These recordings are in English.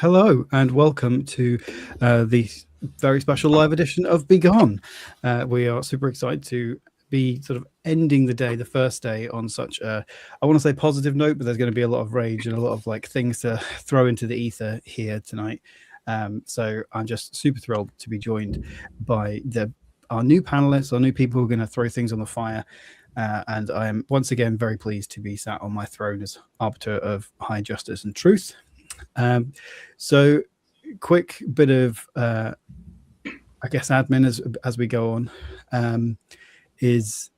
Hello and welcome to the very special live edition of Begone. We are super excited to be sort of ending the day, the first day, on such a, I want to say positive note, but there's going to be a lot of rage and a lot of like things to throw into the ether here tonight. So I'm just super thrilled to be joined by our new panelists, our new people who are going to throw things on the fire. And I am once again very pleased to be sat on my throne as arbiter of high justice and truth. So quick bit of I guess admin as we go on, is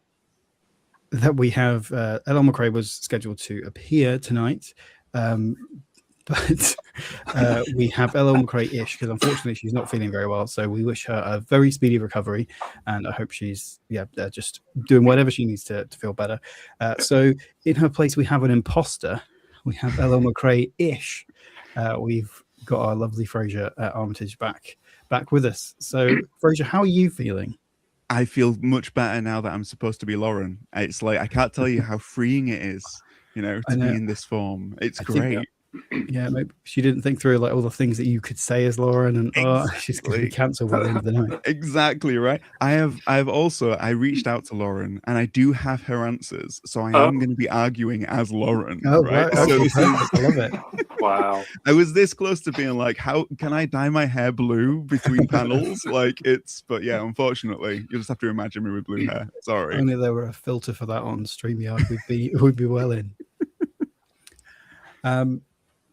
that we have Ellen McRae was scheduled to appear tonight, but we have Ellen McRae-ish because unfortunately she's not feeling very well, so we wish her a very speedy recovery, and I hope she's just doing whatever she needs to feel better. So in her place we have an imposter. We have Ellen McRae-ish. We've got our lovely Fraser Armitage back with us. So, Fraser, how are you feeling? I feel much better now that I'm supposed to be Lauren. It's like, I can't tell you how freeing it is, to be in this form. It's great. Yeah, maybe she didn't think through like all the things that you could say as Lauren, and she's going to be cancelled by the end of the night. Exactly right. I reached out to Lauren, and I do have her answers, so I am going to be arguing as Lauren. Oh, right. Okay, I love it. Wow. I was this close to being like, how can I dye my hair blue between panels? But yeah, unfortunately, you'll just have to imagine me with blue hair. Sorry. Only there were a filter for that on StreamYard, we'd be well in.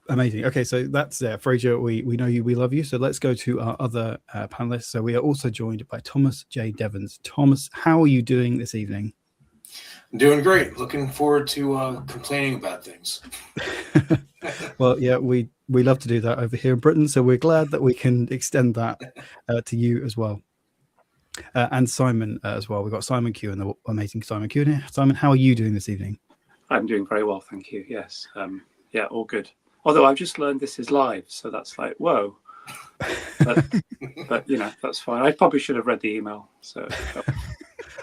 Amazing. Okay, so that's Fraser. We know you, we love you. So let's go to our other panelists. So we are also joined by Thomas J. Devons. Thomas, how are you doing this evening? I'm doing great. Looking forward to complaining about things. Well, yeah, we love to do that over here in Britain, so we're glad that we can extend that to you as well. And Simon as well. We've got Simon Q and the amazing Simon Q here. Simon, how are you doing this evening? I'm doing very well, thank you. Yes. Yeah, all good. Although I've just learned this is live, so that's like, whoa. But that's fine. I probably should have read the email. So,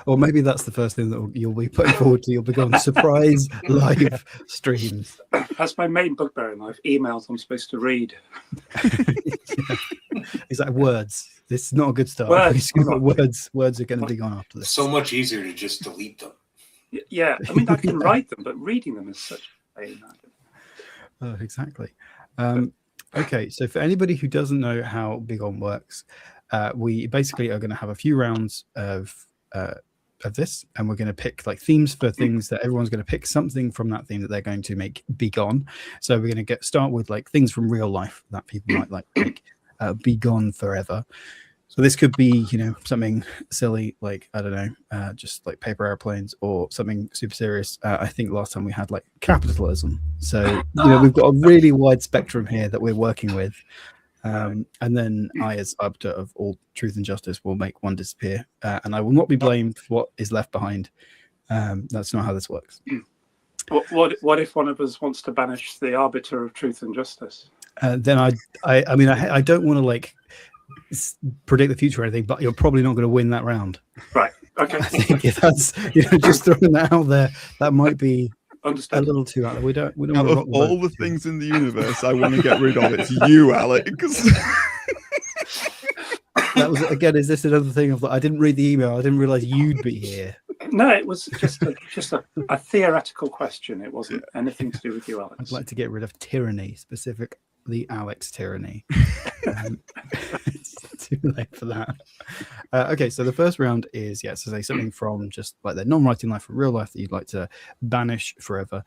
or maybe that's the first thing that you'll be putting forward to your Begone surprise live streams. That's my main bugbear in life. Emails I'm supposed to read. Is that words? This is not a good start. Words are going to be gone after this. So much easier to just delete them. Yeah, I mean I can write them, but reading them is such a pain. Oh, exactly. Okay, so for anybody who doesn't know how Begone works, we basically are going to have a few rounds of this, and we're going to pick like themes for things that everyone's going to pick something from that theme that they're going to make Begone. So we're going to start with like things from real life that people might like make Begone forever. So this could be, something silly like, I don't know, just like paper airplanes, or something super serious. I think last time we had like capitalism. So, we've got a really wide spectrum here that we're working with. And then I, as arbiter of all truth and justice, will make one disappear. And I will not be blamed for what is left behind. That's not how this works. What if one of us wants to banish the arbiter of truth and justice? Then I don't want to like predict the future or anything, but you're probably not going to win that round. Right. Okay. I think if that's just throwing that out there, that might be Understood. a little too out there. We don't out of all the things in the universe I want to get rid of, it's you, Alex. That was again. Is this another thing of like, I didn't read the email. I didn't realize you'd be here. No, it was just a theoretical question. It wasn't anything to do with you, Alex. I'd like to get rid of tyranny, specifically Alex tyranny. It's too late for that. Okay, so the first round is so say something from just like their non-writing life or real life that you'd like to banish forever.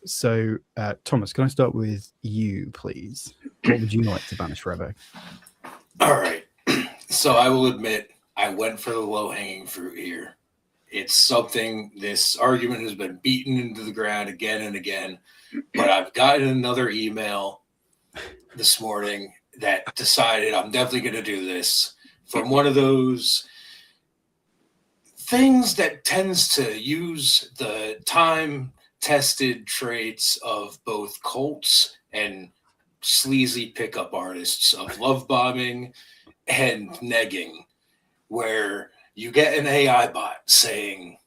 So Thomas, can I start with you, please? What would you like to banish forever? All right. So I will admit I went for the low-hanging fruit here. It's something, this argument has been beaten into the ground again and again, but I've gotten another email this morning that decided I'm definitely going to do this, from one of those things that tends to use the time-tested traits of both cults and sleazy pickup artists of love bombing and negging, where you get an AI bot saying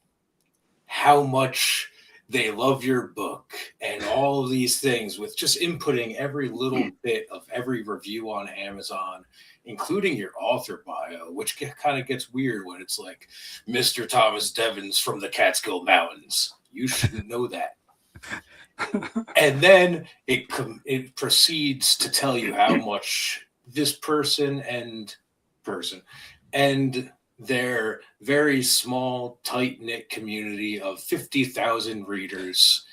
how much they love your book and all of these things with just inputting every little bit of every review on Amazon, including your author bio, which kind of gets weird when it's like Mr. Thomas Devins from the Catskill Mountains. You shouldn't know that. And then it proceeds to tell you how much this person and their very small, tight-knit community of 50,000 readers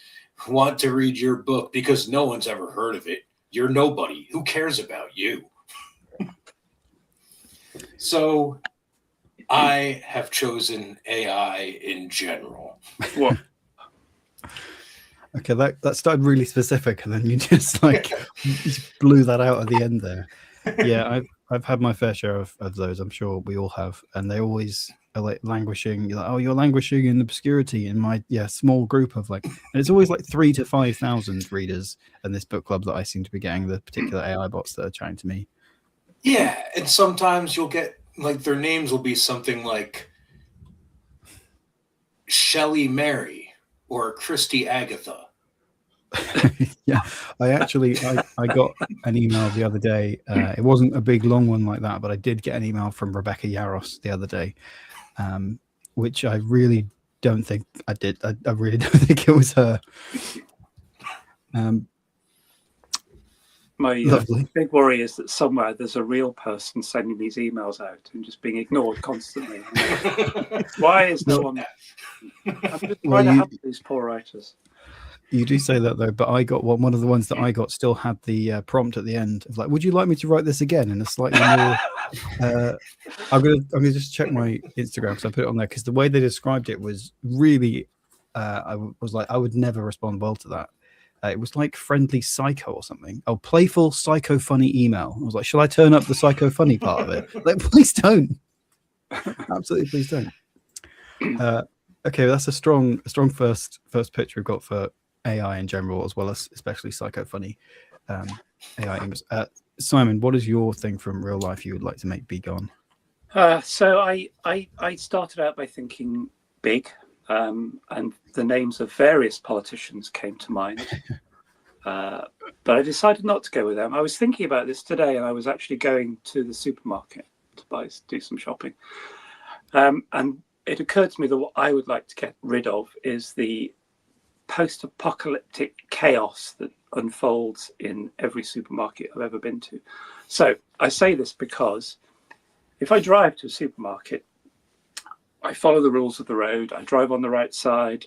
want to read your book because no one's ever heard of it. You're nobody. Who cares about you? So I have chosen AI in general. What? Okay, that started really specific, and then you just like just blew that out at the end there. Yeah, I've had my fair share of those. I'm sure we all have, and they always are like languishing. You're like, oh, you're languishing in obscurity in my small group of like, and it's always like 3,000 to 5,000 readers in this book club that I seem to be getting, the particular AI bots that are chatting to me. Yeah, and sometimes you'll get like their names will be something like Shelley Mary or Christy Agatha. Yeah, I got an email the other day. It wasn't a big long one like that, but I did get an email from Rebecca Yaros the other day, which I really don't think I did. I really don't think it was her. My Lovely. big worry is that somewhere there's a real person sending these emails out and just being ignored constantly. Why is no one? I'm just trying to help these poor writers. You do say that though, but I got one of the ones that I got still had the prompt at the end of like, would you like me to write this again in a slightly more I'm gonna just check my Instagram because I put it on there because the way they described it was really I was like, I would never respond well to that. It was like friendly psycho or something. Oh, playful psycho funny email. I was like, shall I turn up the psycho funny part of it? Like, please don't. Absolutely, please don't. Okay, that's a strong first pitch we've got for AI in general, as well as especially psycho funny AI images. Simon, what is your thing from real life you would like to make Begone? So I started out by thinking big, and the names of various politicians came to mind. But I decided not to go with them. I was thinking about this today, and I was actually going to the supermarket to do some shopping. And it occurred to me that what I would like to get rid of is the post-apocalyptic chaos that unfolds in every supermarket I've ever been to. So I say this because if I drive to a supermarket, I follow the rules of the road, I drive on the right side,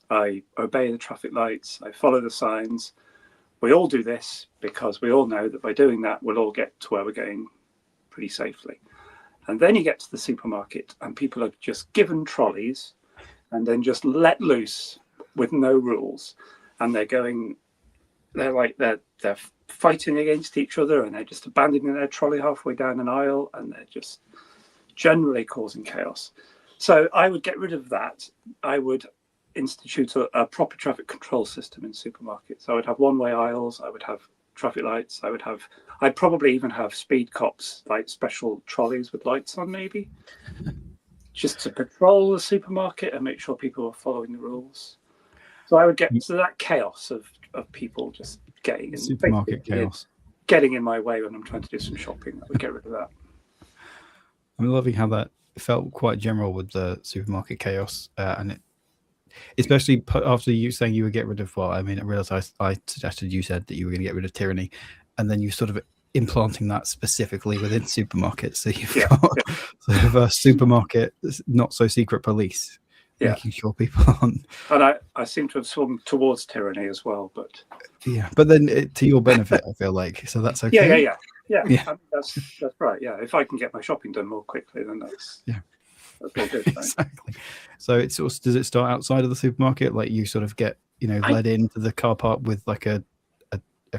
I obey the traffic lights, I follow the signs. We all do this because we all know that by doing that, we'll all get to where we're going pretty safely. And then you get to the supermarket and people are just given trolleys and then just let loose with no rules. And they're fighting against each other and they're just abandoning their trolley halfway down an aisle and they're just generally causing chaos. So I would get rid of that. I would institute a proper traffic control system in supermarkets. I would have one-way aisles. I would have traffic lights. I'd probably even have speed cops, like special trolleys with lights on, maybe, just to patrol the supermarket and make sure people are following the rules. So I would get that chaos of people just getting in supermarket chaos, getting in my way when I'm trying to do some shopping. I would get rid of that. I'm loving how that felt quite general with the supermarket chaos, and it, especially after you saying you would get rid of. Well, I mean, I realized I suggested you said that you were going to get rid of tyranny, and then you sort of implanting that specifically within supermarkets. So you've got sort of a supermarket, not so secret police. Yeah. Making sure people aren't. And I seem to have swung towards tyranny as well, but but then to your benefit, I feel like, so that's okay. Yeah. I mean, that's right. Yeah, if I can get my shopping done more quickly, then that's all good. Right? Exactly. So it's sort of, does it start outside of the supermarket, like you sort of get led into the car park with like a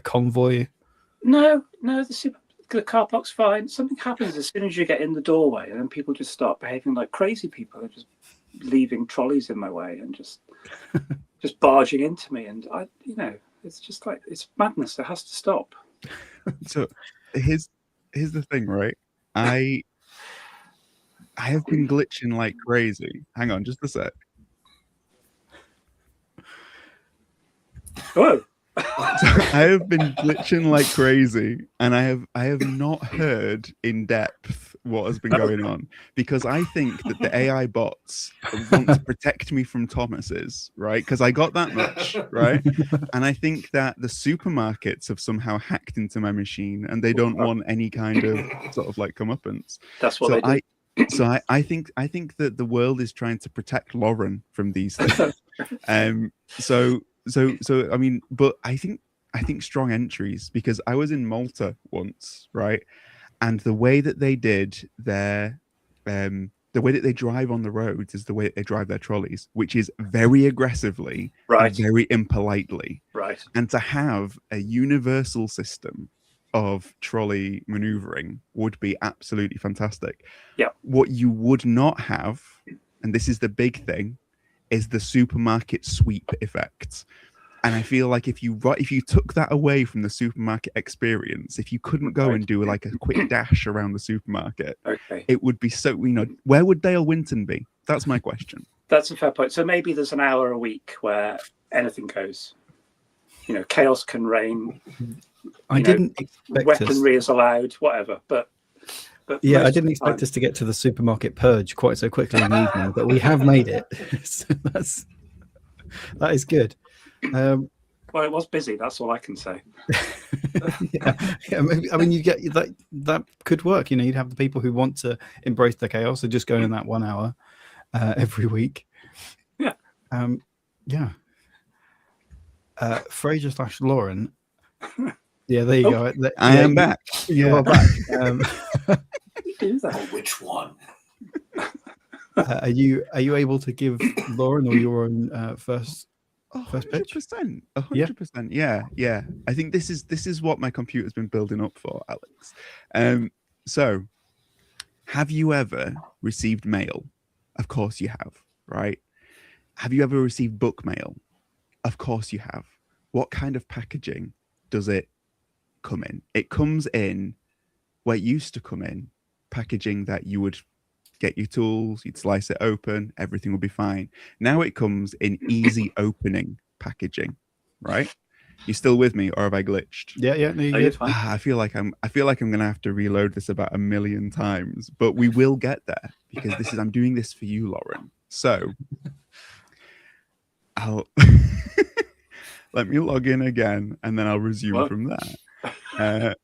convoy? No, the car park's fine. Something happens as soon as you get in the doorway, and then people just start behaving like crazy people. They're just leaving trolleys in my way and just barging into me, and it's just like, it's madness. It has to stop. So here's the thing, right? I have been glitching like crazy. Hang on just a sec. Whoa. I have been glitching like crazy, and I have not heard in depth what has been going on, because I think that the AI bots want to protect me from Thomas's, right? Because I got that much, right? And I think that the supermarkets have somehow hacked into my machine, and they don't want any kind of sort of like comeuppance. That's what they do. I think that the world is trying to protect Lauren from these things. So I mean, but I think strong entries, because I was in Malta once, right? And the way that they did their the way that they drive on the roads is the way that they drive their trolleys, which is very aggressively Right. and very impolitely. Right. And to have a universal system of trolley maneuvering would be absolutely fantastic. Yeah. What you would not have, and this is the big thing, is the supermarket sweep effect. And I feel like if you took that away from the supermarket experience, if you couldn't go and do like a quick dash around the supermarket, Okay. it would be so, where would Dale Winton be? That's my question. That's a fair point. So maybe there's an hour a week where anything goes. Chaos can reign. I didn't expect weaponry is allowed, whatever. But yeah, I didn't expect us to get to the supermarket purge quite so quickly in the evening, but we have made it. So that is good. Well, it was busy. That's all I can say. yeah. Maybe, I mean, you get that could work. You'd have the people who want to embrace the chaos and just go in that 1 hour every week. Yeah. Yeah. Fraser / Lauren. Yeah, there you go. I am back. You are back. Do that. Oh, which one? Are you able to give Lauren or your own first pitch? 100%. 100%. Yeah. I think this is what my computer's been building up for, Alex. So have you ever received mail? Of course you have, right? Have you ever received book mail? Of course you have. What kind of packaging does it come in? It comes in where it used to come in, packaging that you would get your tools, you'd slice it open, everything will be fine. Now it comes in easy opening packaging, right? You still with me, or have I glitched? Yeah. No, you're fine. I feel like I'm gonna have to reload this about 1 million times, but we will get there, because I'm doing this for you, Lauren. So I'll let me log in again, and then I'll resume from there.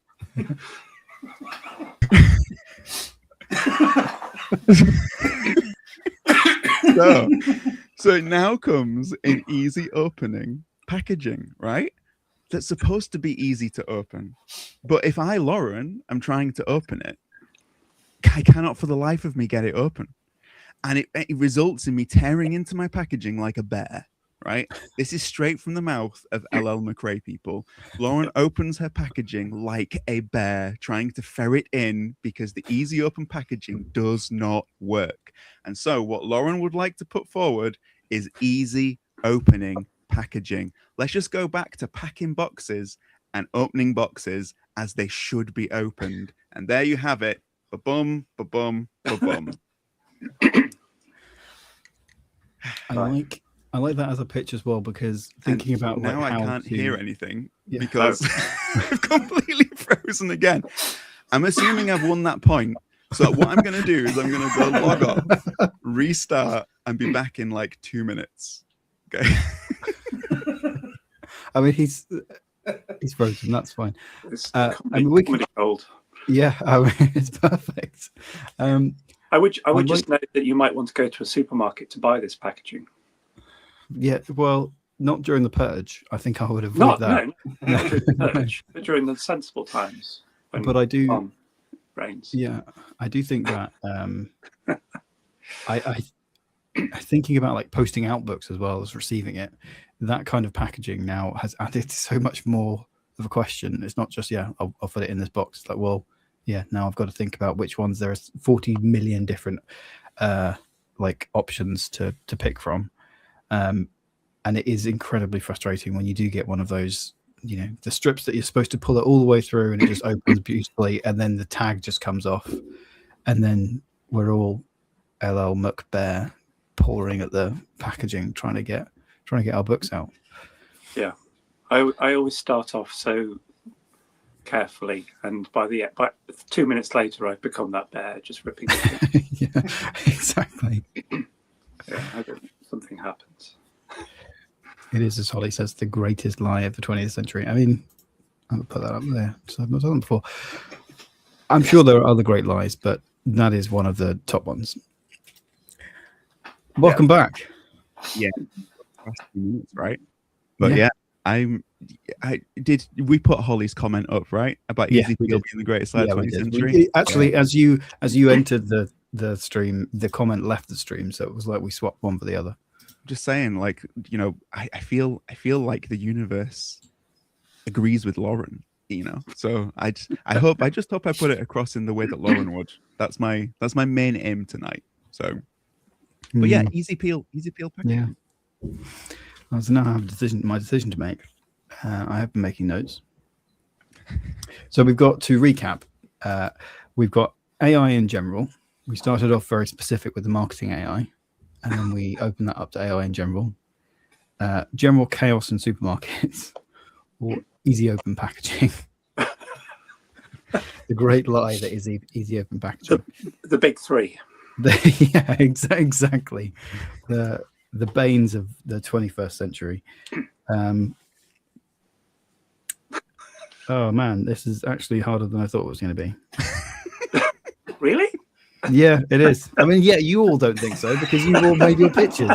So it now comes in easy opening packaging, right? That's supposed to be easy to open. But if I, Lauren, am trying to open it, I cannot for the life of me get it open. And it results in me tearing into my packaging like a bear, right? This is straight from the mouth of LL McRae, people. Lauren opens her packaging like a bear, trying to ferret in, because the easy open packaging does not work. And so what Lauren would like to put forward is easy opening packaging. Let's just go back to packing boxes and opening boxes as they should be opened. And there you have it. Ba-bum, ba-bum, ba-bum. I like that as a pitch as well, because thinking about now like, I how can't hear anything Yeah. because I've completely frozen again. I'm assuming I've won that point. So what I'm going to do is I'm going to go log off, restart, and be back in like 2 minutes. Okay. I mean, he's frozen. That's fine. It's I mean, we can. old. Yeah, I mean, it's perfect. I would just note that you might want to go to a supermarket to buy this packaging. Yeah, well, not during the purge. I think I would avoid that. No, not during the purge, but during the sensible times. But I do. Rains. Yeah, I do think that. I thinking about like posting out books as well as receiving it. That kind of packaging now has added so much more of a question. It's not just I'll put it in this box. It's like, well, yeah, now I've got to think about which ones. There's 40 million different like options to pick from. And it is incredibly frustrating when you do get one of those, the strips that you're supposed to pull it all the way through and it just opens beautifully, and then the tag just comes off, and then we're all LL McBear pouring at the packaging trying to get our books out. Yeah. I always start off so carefully, and by 2 minutes later, I've become that bear, just ripping it. Yeah, exactly. Yeah, something happens. It is, as Holly says, the greatest lie of the 20th century. I mean, I'll put that up there. So I've not done it before. I'm sure there are other great lies, but that is one of the top ones. Welcome back. Yeah, last few minutes, right? But yeah, we put Holly's comment up, right, about Easy Peel being the greatest lie of the 20th century? Actually, as you entered the stream, the comment left the stream, so it was like we swapped one for the other. Just saying, like, you know, I feel like the universe agrees with Lauren, you know. So I just hope I put it across in the way that Lauren would. That's my main aim tonight. So, but yeah, easy peel packaging. Yeah. I now have my decision to make. I have been making notes. So we've got to recap. We've got AI in general. We started off very specific with the marketing AI, and then we opened that up to AI in general. General chaos in supermarkets, or easy open packaging. The great lie that is easy open packaging. The big three. Yeah, exactly. The banes of the 21st century. Oh man, this is actually harder than I thought it was going to be. Really? Yeah, it is. I mean, yeah, you all don't think so because you've all made your pitches.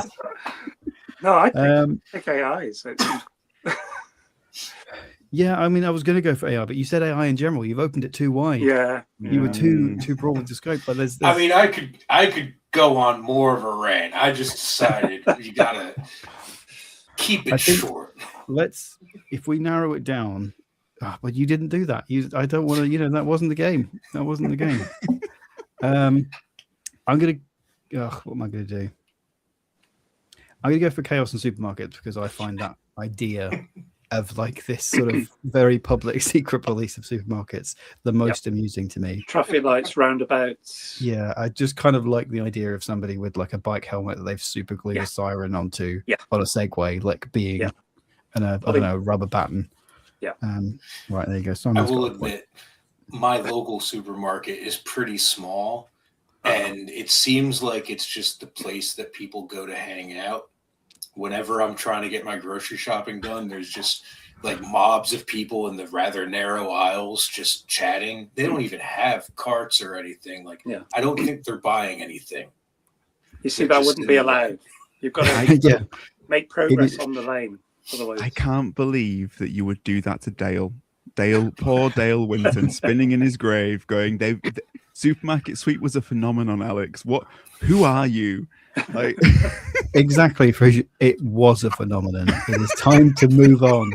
No, I think AI. So yeah, I mean, I was going to go for AI, but you said AI in general. You've opened it too wide. Yeah, you were too broad with the scope. But there's... I mean, I could go on more of a rant. I just decided you gotta keep it short. If we narrow it down. Oh, but you didn't do that. I don't want to. That wasn't the game. That wasn't the game. I'm gonna. What am I gonna do? I'm gonna go for chaos in supermarkets because I find that idea of like this sort of very public secret police of supermarkets the most amusing to me. Traffic lights, roundabouts. Yeah, I just kind of like the idea of somebody with like a bike helmet that they've super glued a siren onto on a Segway, like being I don't know, rubber baton. Yeah. Right, there you go. I will admit, my local supermarket is pretty small, and it seems like it's just the place that people go to hang out. Whenever I'm trying to get my grocery shopping done, there's just like mobs of people in the rather narrow aisles just chatting. They don't even have carts or anything. Like, I don't think they're buying anything. You see, that wouldn't be allowed. You've got to make progress on the lane. Otherwise. I can't believe that you would do that to Dale. Poor Dale Winton, spinning in his grave, going, supermarket sweep was a phenomenon, Alex. Who are you? Like, exactly, Fraser. It was a phenomenon. It is time to move on.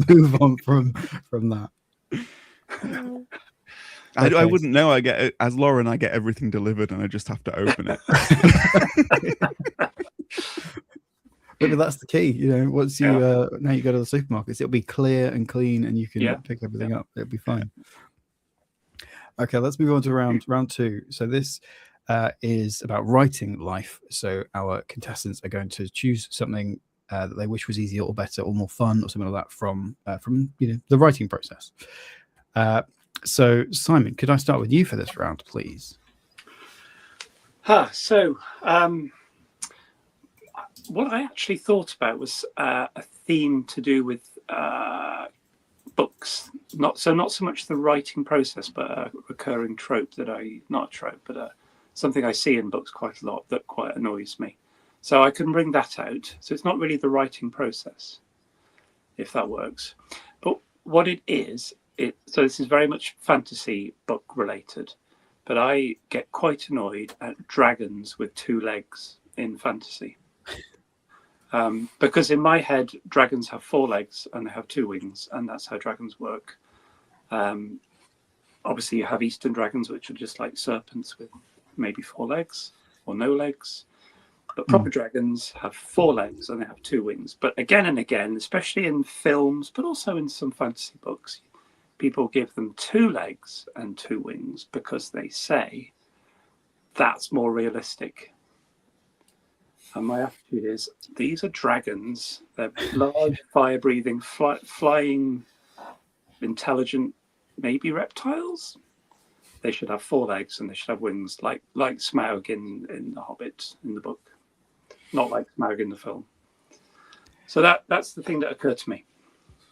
Move on from that. I wouldn't know. I get as Lauren, I get everything delivered, and I just have to open it. Maybe that's the key. Once you now you go to the supermarkets, it'll be clear and clean, and you can pick everything up. It'll be fine. Okay, let's move on to round two. So this is about writing life. So our contestants are going to choose something that they wish was easier or better or more fun or something like that from the writing process. So Simon, could I start with you for this round, please? What I actually thought about was a theme to do with books. Not so much the writing process, but a recurring trope something I see in books quite a lot that quite annoys me. So I can bring that out. So it's not really the writing process, if that works. But what it is, so this is very much fantasy book related, but I get quite annoyed at dragons with 2 legs in fantasy. Because in my head, dragons have 4 legs and they have 2 wings, and that's how dragons work. Obviously, you have Eastern dragons, which are just like serpents with maybe 4 legs or no legs. But proper dragons have 4 legs and they have 2 wings. But again and again, especially in films, but also in some fantasy books, people give them 2 legs and 2 wings because they say that's more realistic. And my attitude is, these are dragons. They're large, fire-breathing, flying, intelligent, maybe reptiles. They should have 4 legs and they should have wings, like Smaug in The Hobbit in the book, not like Smaug in the film. So that's the thing that occurred to me.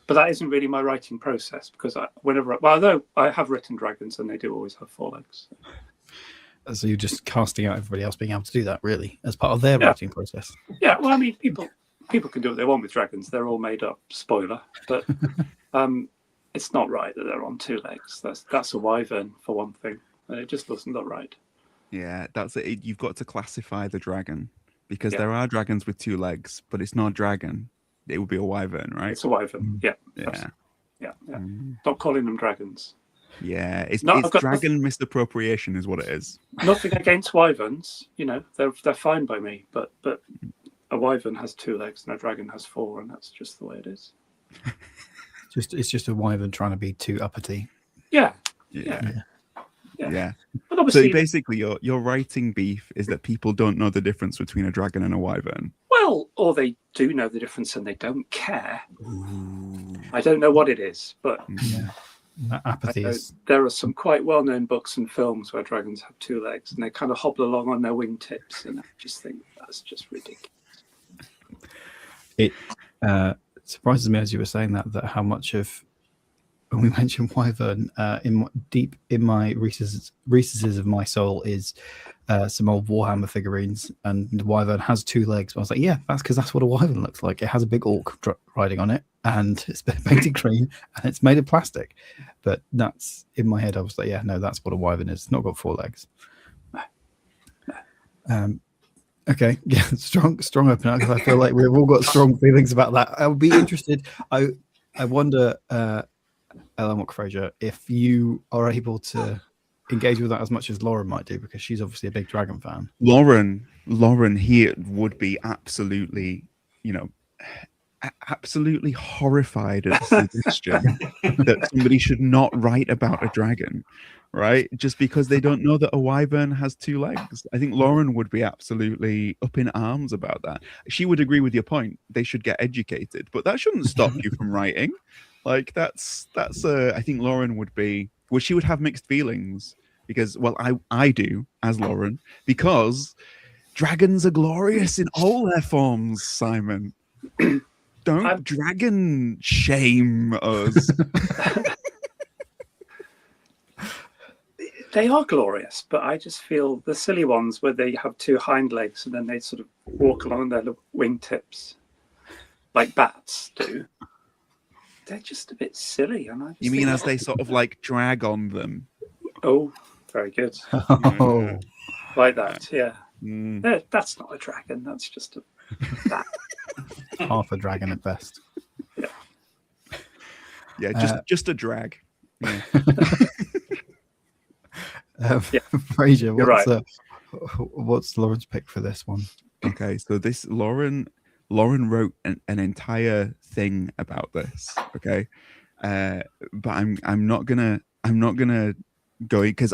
But that isn't really my writing process, because although I have written dragons and they do always have 4 legs. So you're just casting out everybody else being able to do that, really, as part of their writing process. Yeah, well, I mean, people can do what they want with dragons. They're all made up. Spoiler, but it's not right that they're on 2 legs. That's a wyvern for one thing, and it just doesn't look right. Yeah, that's it. You've got to classify the dragon, because there are dragons with 2 legs, but it's not a dragon. It would be a wyvern, right? It's a wyvern. Yeah. Yeah. Stop calling them dragons. Yeah, it's dragon misappropriation is what it is. Nothing against wyverns, they're fine by me, but a wyvern has 2 legs and a dragon has 4, and that's just the way it is. It's just a wyvern trying to be too uppity. Yeah. But obviously, so basically, your writing beef is that people don't know the difference between a dragon and a wyvern. Well, or they do know the difference and they don't care. Ooh. I don't know what it is, but apathy is. There are some quite well-known books and films where dragons have 2 legs and they kind of hobble along on their wingtips, and I just think that's just ridiculous. It surprises me, as you were saying that how much of, when we mentioned wyvern, deep in my recesses of my soul is some old Warhammer figurines, and the wyvern has 2 legs. I was like, yeah, that's because that's what a wyvern looks like. It has a big orc riding on it, and it's painted green, and it's made of plastic. But that's in my head. I was like, yeah, no, that's what a wyvern is. It's not got 4 legs. Okay, yeah, strong opener, because I feel like we've all got strong feelings about that. I would be interested. I wonder, Ellen Fraser, if you are able to engage with that as much as Lauren might do, because she's obviously a big dragon fan. Lauren here would be absolutely, absolutely horrified at the suggestion that somebody should not write about a dragon, right? Just because they don't know that a wyvern has 2 legs. I think Lauren would be absolutely up in arms about that. She would agree with your point. They should get educated, but that shouldn't stop you from writing. Like that's I think Lauren would she would have mixed feelings, because, well, I do as Lauren, because dragons are glorious in all their forms, Simon. Don't dragon shame us. They are glorious, but I just feel the silly ones where they have 2 hind legs and then they sort of walk along their wingtips like bats do. They're just a bit silly. And you mean as they sort of like drag on them? Oh, very good. Oh, like that, yeah. That's not a dragon. That's just a bat. half a dragon at best. Yeah, just a drag. Yeah. Fraser, what's Lauren's pick for this one? Okay, so this Lauren wrote an entire thing about this. Okay, but I'm not gonna go, because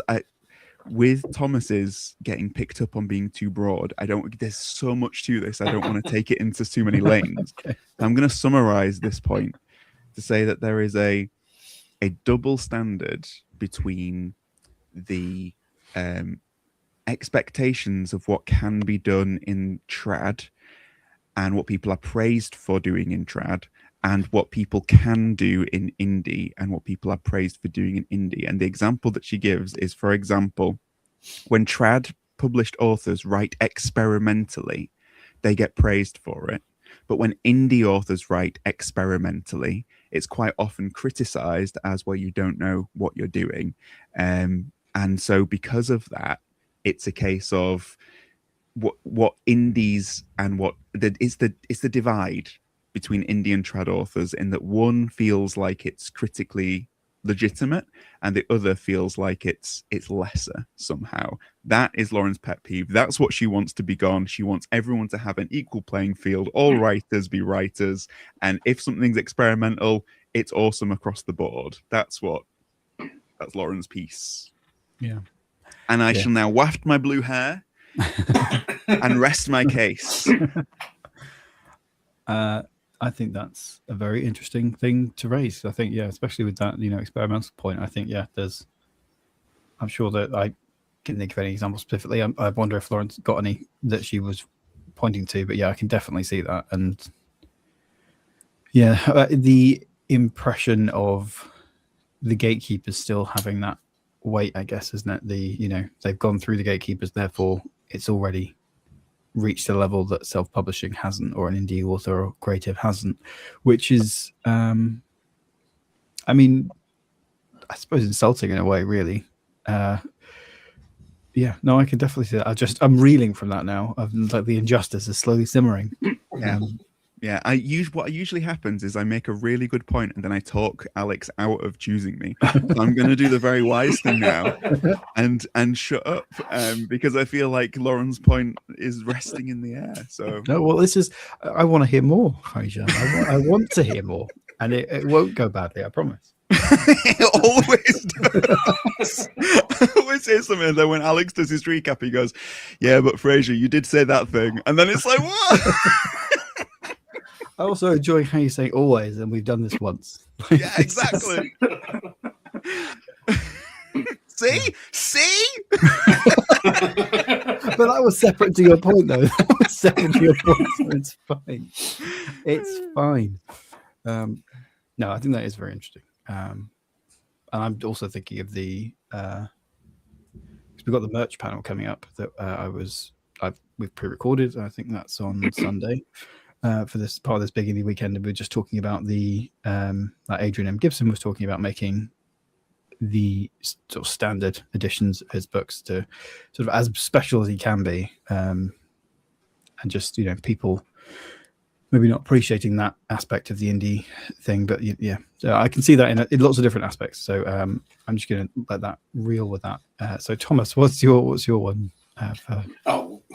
with Thomas's getting picked up on being too broad, there's so much to this. I don't want to take it into too many lanes. Okay. I'm going to summarize this point to say that there is a double standard between the expectations of what can be done in trad and what people are praised for doing in trad, and what people can do in indie and what people are praised for doing in indie. And the example that she gives is, for example, when trad published authors write experimentally, they get praised for it. But when indie authors write experimentally, it's quite often criticized as, well, you don't know what you're doing. And so because of that, it's a case of what indies and it's the divide between indie and trad authors, in that one feels like it's critically legitimate and the other feels like it's lesser somehow. That is Lauren's pet peeve. That's what she wants to be gone. She wants everyone to have an equal playing field, all writers be writers, and if something's experimental, it's awesome across the board. That's Lauren's piece. Yeah. And I shall now waft my blue hair and rest my case. I think that's a very interesting thing to raise. I think, yeah, especially with that, experimental point. I think, yeah, I'm sure that I can't think of any examples specifically. I wonder if Lauren's got any that she was pointing to, but yeah, I can definitely see that. And yeah, the impression of the gatekeepers still having that weight, I guess, isn't it? They've gone through the gatekeepers, therefore it's already reached a level that self-publishing hasn't, or an indie author or creative hasn't, which is, I suppose insulting in a way, really. Yeah, no, I can definitely see that. I'm reeling from that now. Like the injustice is slowly simmering. Yeah. What usually happens is I make a really good point and then I talk Alex out of choosing me. So I'm going to do the very wise thing now and shut up because I feel like Lauren's point is resting in the air. So no, well, I want to hear more, Fraser. I want to hear more, and it won't go badly. I promise. It always does. I always say something, and then when Alex does his recap, he goes, "Yeah, but Fraser, you did say that thing," and then it's like, "What?" I also enjoy how you say "always," and we've done this once. Yeah, exactly. See. But that was separate to your point, though. That was separate to your point, so it's fine. It's fine. No, I think that is very interesting. And I'm also thinking of we've got the merch panel coming up that we've pre-recorded. I think that's on Sunday for this part of this Big Indie Weekend, and we're just talking about like Adrian M. Gibson was talking about making the sort of standard editions of his books to sort of as special as he can be, and just people maybe not appreciating that aspect of the indie thing, but yeah, so I can see that in lots of different aspects. So I'm just going to let that reel with that. So Thomas, what's your one for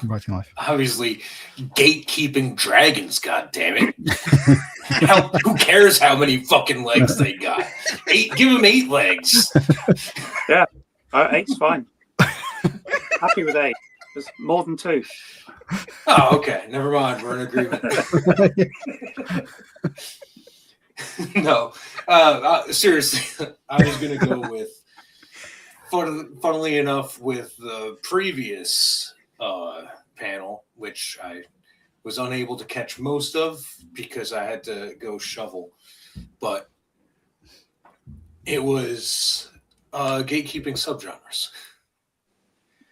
writing life? Obviously, gatekeeping dragons. God damn it! Who cares how many fucking legs they got? 8. Give them 8 legs. Yeah, 8's fine. Happy with 8. There's more than 2. Oh, okay. Never mind. We're in agreement. No, seriously, I was going to go with, funnily enough, with the previous panel, which I was unable to catch most of because I had to go shovel. But it was gatekeeping subgenres.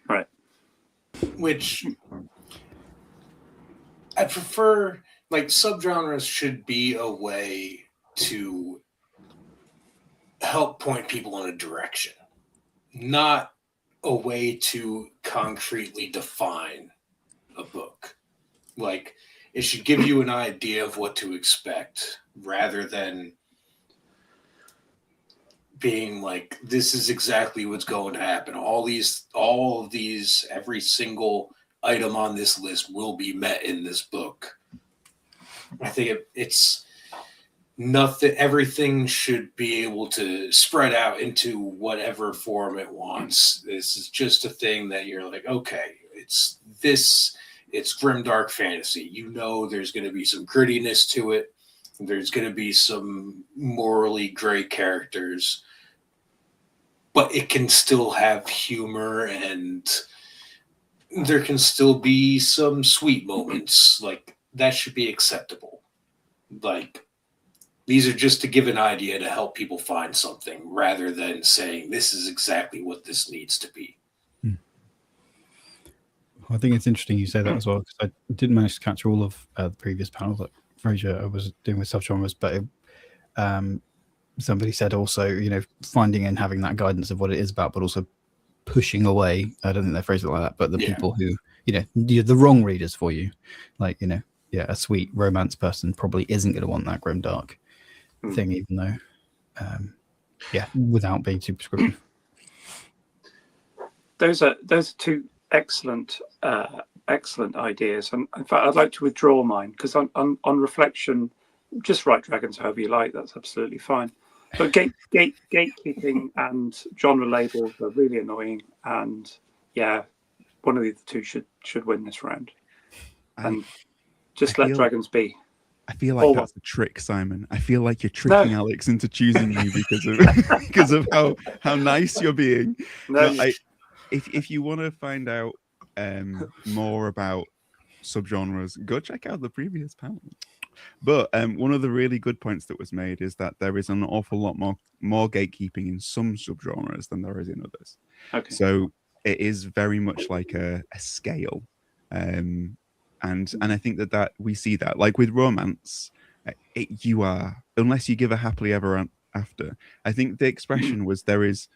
Right. Which I prefer, like, subgenres should be a way to help point people in a direction, not a way to concretely define a book. Like, it should give you an idea of what to expect rather than being like, this is exactly what's going to happen. All of these, every single item on this list will be met in this book. I think it's nothing. Everything should be able to spread out into whatever form it wants. This is just a thing that you're like, okay, it's grimdark fantasy. There's going to be some grittiness to it. There's going to be some morally gray characters, but it can still have humor and there can still be some sweet moments. Like, that should be acceptable. Like, these are just to give an idea to help people find something rather than saying this is exactly what this needs to be. I think it's interesting you say that as well, because I didn't manage to catch all of the previous panels that Fraser was doing with subgenres, but somebody said also, finding and having that guidance of what it is about, but also pushing away, I don't think they phrased it like that, but the people who, the wrong readers for you, like, a sweet romance person probably isn't going to want that grimdark thing, even though, without being too prescriptive. Those are 2 excellent ideas, and in fact, I'd like to withdraw mine because on reflection, just write dragons however you like. That's absolutely fine. But gatekeeping and genre labels are really annoying, and one of the two should win this round, I- and just I let feel- dragons be. I feel like Or that's a trick, Simon. I feel like you're tricking No. Alex into choosing you because of how nice you're being. No, No, if you want to find out more about subgenres, go check out the previous panel. But one of the really good points that was made is that there is an awful lot more gatekeeping in some subgenres than there is in others. okay. So it is very much like a scale. And I think that we see that, like with romance, you are, unless you give a happily ever after. I think the expression was there is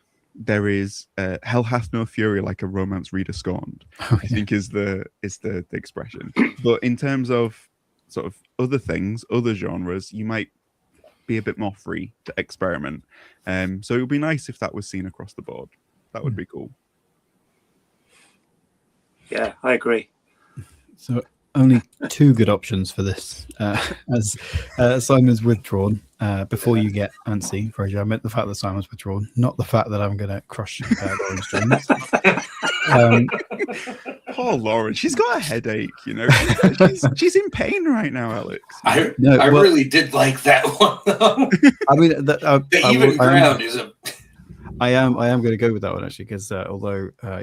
hell hath no fury like a romance reader scorned. I think is the expression. But in terms of sort of other things, other genres, you might be a bit more free to experiment. So it would be nice if that was seen across the board. That would be cool. Yeah, I agree. So only two good options for this, as Simon's withdrawn. Before you get antsy, Fraser, I meant the fact that Simon's withdrawn, not the fact that I'm going to crush Lauren's dreams. Poor Lauren, she's got a headache. You know, she's in pain right now, Alex. I really did like that one, though. I mean, The even ground is a. I am going to go with that one actually, because although I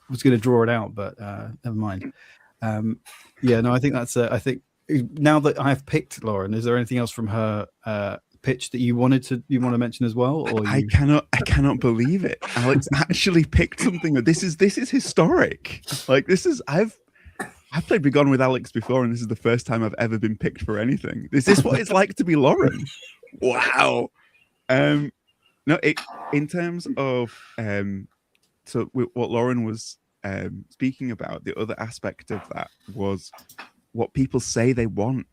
was going to draw it out, but never mind. I think that's. I think now that I've picked Lauren, is there anything else from her pitch that you want to mention as well? Or I cannot believe it. Alex actually picked something. This is historic. Like I've played Begone with Alex before, and this is the first time I've ever been picked for anything. Is this what it's like to be Lauren? Wow. No, in terms of so what Lauren was speaking about, the other aspect of that was what people say they want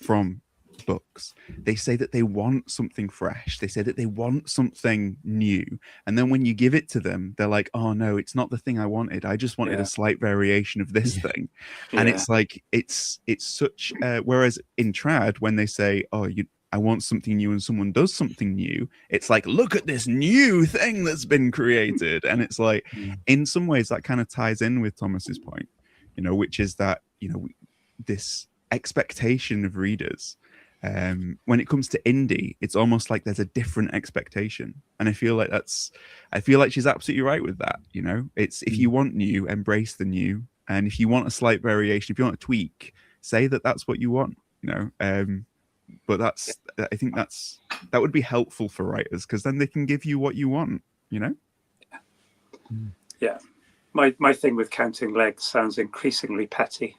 from books. They say that they want something fresh. They say that they want something new. And then when you give it to them, they're like, oh no, it's not the thing I wanted. I just wanted a slight variation of this thing. And it's like, it's such, whereas in trad, when they say, oh, I want something new, and someone does something new, it's like, look at this new thing that's been created. And it's like, in some ways that kind of ties in with Thomas's point, which is that, this expectation of readers, when it comes to indie, it's almost like there's a different expectation. And I feel like she's absolutely right with that. It's, if you want new, embrace the new. And if you want a slight variation, if you want a tweak, say that that's what you want, but I think that would be helpful for writers, because then they can give you what you want, Yeah. My thing with counting legs sounds increasingly petty.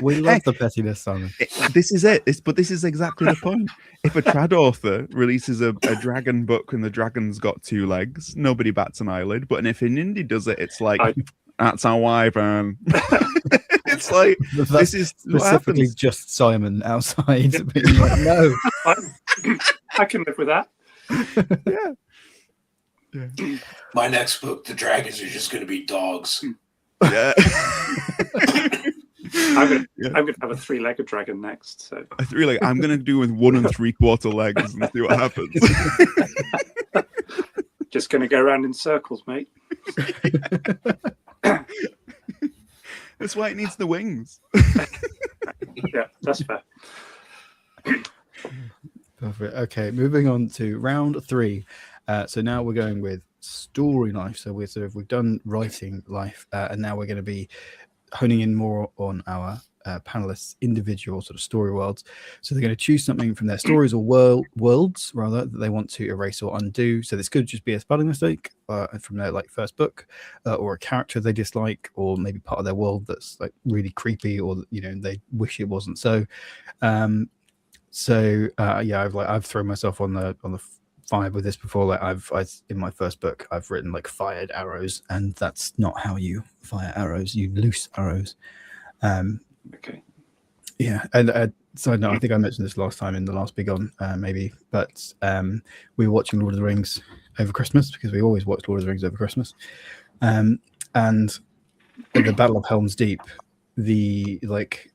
We love the pettiness, Simon. This is it. But this is exactly the point. If a trad author releases a dragon book and the dragon's got 2 legs, nobody bats an eyelid. But if an indie does it, it's like, that's our wyvern. It's like, this is specifically just Simon outside being like, no. I can live with that. Yeah. My next book, the dragons are just going to be dogs. Yeah. I'm gonna have a 3-legged dragon next. So I'm gonna do with 1 3/4 legs and see what happens. Just gonna go around in circles, mate. That's why it needs the wings. Yeah, that's fair. Perfect. Okay, moving on to round 3. So now we're going with story life. So we've done writing life, and now we're going to be honing in more on our panelists' individual sort of story worlds. So they're going to choose something from their stories or worlds rather that they want to erase or undo. So this could just be a spelling mistake from their first book, or a character they dislike, or maybe part of their world that's like really creepy, or they wish it wasn't. So I've thrown myself on the fire with this before. Like I've in my first book I've written like fired arrows, and that's not how you fire arrows. You loose arrows. Okay. Yeah, and side note, I think I mentioned this last time in the last Begone, maybe, but we were watching Lord of the Rings over Christmas, because we always watch Lord of the Rings over Christmas, and in the Battle of Helm's Deep, the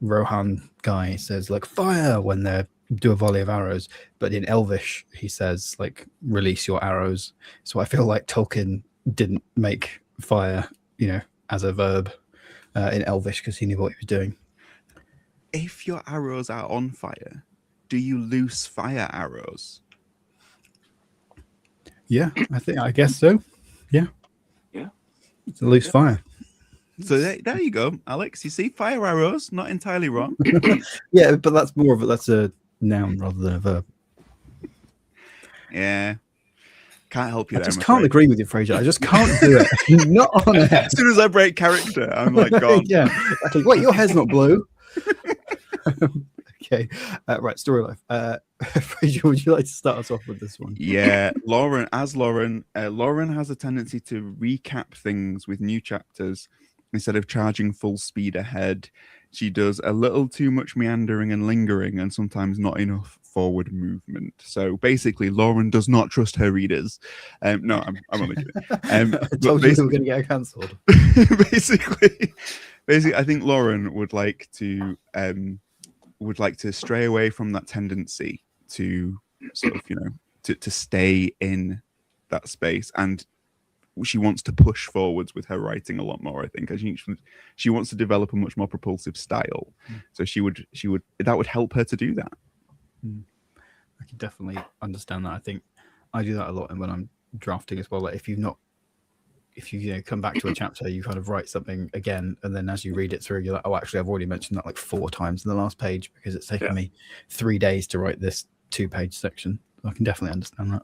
Rohan guy says fire when they do a volley of arrows, but in Elvish he says release your arrows. So I feel like Tolkien didn't make fire, as a verb in Elvish because he knew what he was doing. If your arrows are on fire, do you loose fire arrows? Yeah, I guess so. Yeah. Yeah. It's a loose fire. So there you go, Alex. You see, fire arrows, not entirely wrong. Yeah, but that's a noun rather than a verb. Yeah. Can't help you I there. just I'm can't afraid. agree with you, Fraser. I just can't do it. Not on air. As soon as I break character, I'm like, gone. Yeah. Okay. Wait, your hair's not blue. Okay. Right. Story life. Fraser, would you like to start us off with this one? Yeah, Lauren has a tendency to recap things with new chapters instead of charging full speed ahead. She does a little too much meandering and lingering, and sometimes not enough forward movement. So basically, Lauren does not trust her readers. No, I'm only kidding. I told you we were going to get her cancelled. basically, I think Lauren would like to stray away from that tendency to sort of, to stay in that space, and she wants to push forwards with her writing a lot more. I think she wants to develop a much more propulsive style. So she would that would help her to do that. I can definitely understand that. I think I do that a lot, and when I'm drafting as well. Like if you come back to a chapter, you kind of write something again, and then as you read it through, you're like, oh, actually, I've already mentioned that like 4 times in the last page because it's taken me 3 days to write this 2-page section. I can definitely understand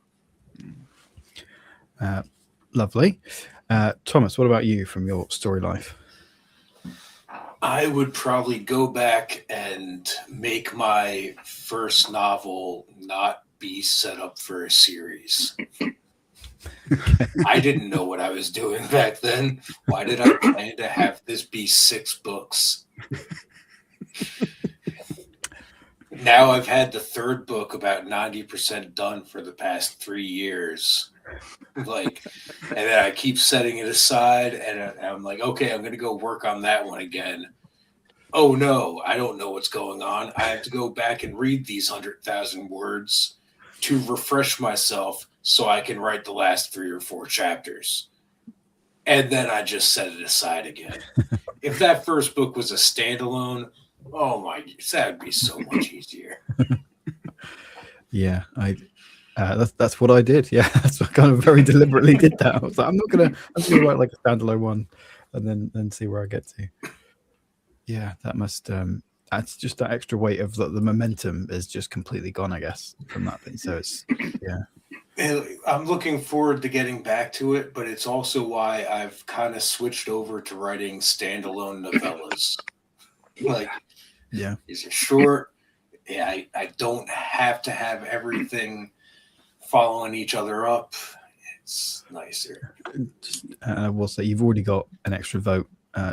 that. Lovely. Thomas, what about you from your story life? I would probably go back and make my first novel not be set up for a series. I didn't know what I was doing back then. Why did I plan to have this be 6 books? Now I've had the 3rd book about 90% done for the past 3 years. And then I keep setting it aside, and I'm like, okay, I'm going to go work on that one again. Oh no, I don't know what's going on. I have to go back and read these 100,000 words to refresh myself so I can write the last 3 or 4 chapters. And then I just set it aside again. If that first book was a standalone, oh my, that would be so much easier. Yeah, that's what I did. Yeah, that's what I kind of very deliberately did that. I was like, I'm gonna write like a standalone one, and then see where I get to. Yeah, that must. That's just that extra weight of the momentum is just completely gone, I guess, from that thing. So it's And I'm looking forward to getting back to it, but it's also why I've kind of switched over to writing standalone novellas. These are short. Yeah, I don't have to have everything following each other up. It's nicer. I will say you've already got an extra vote,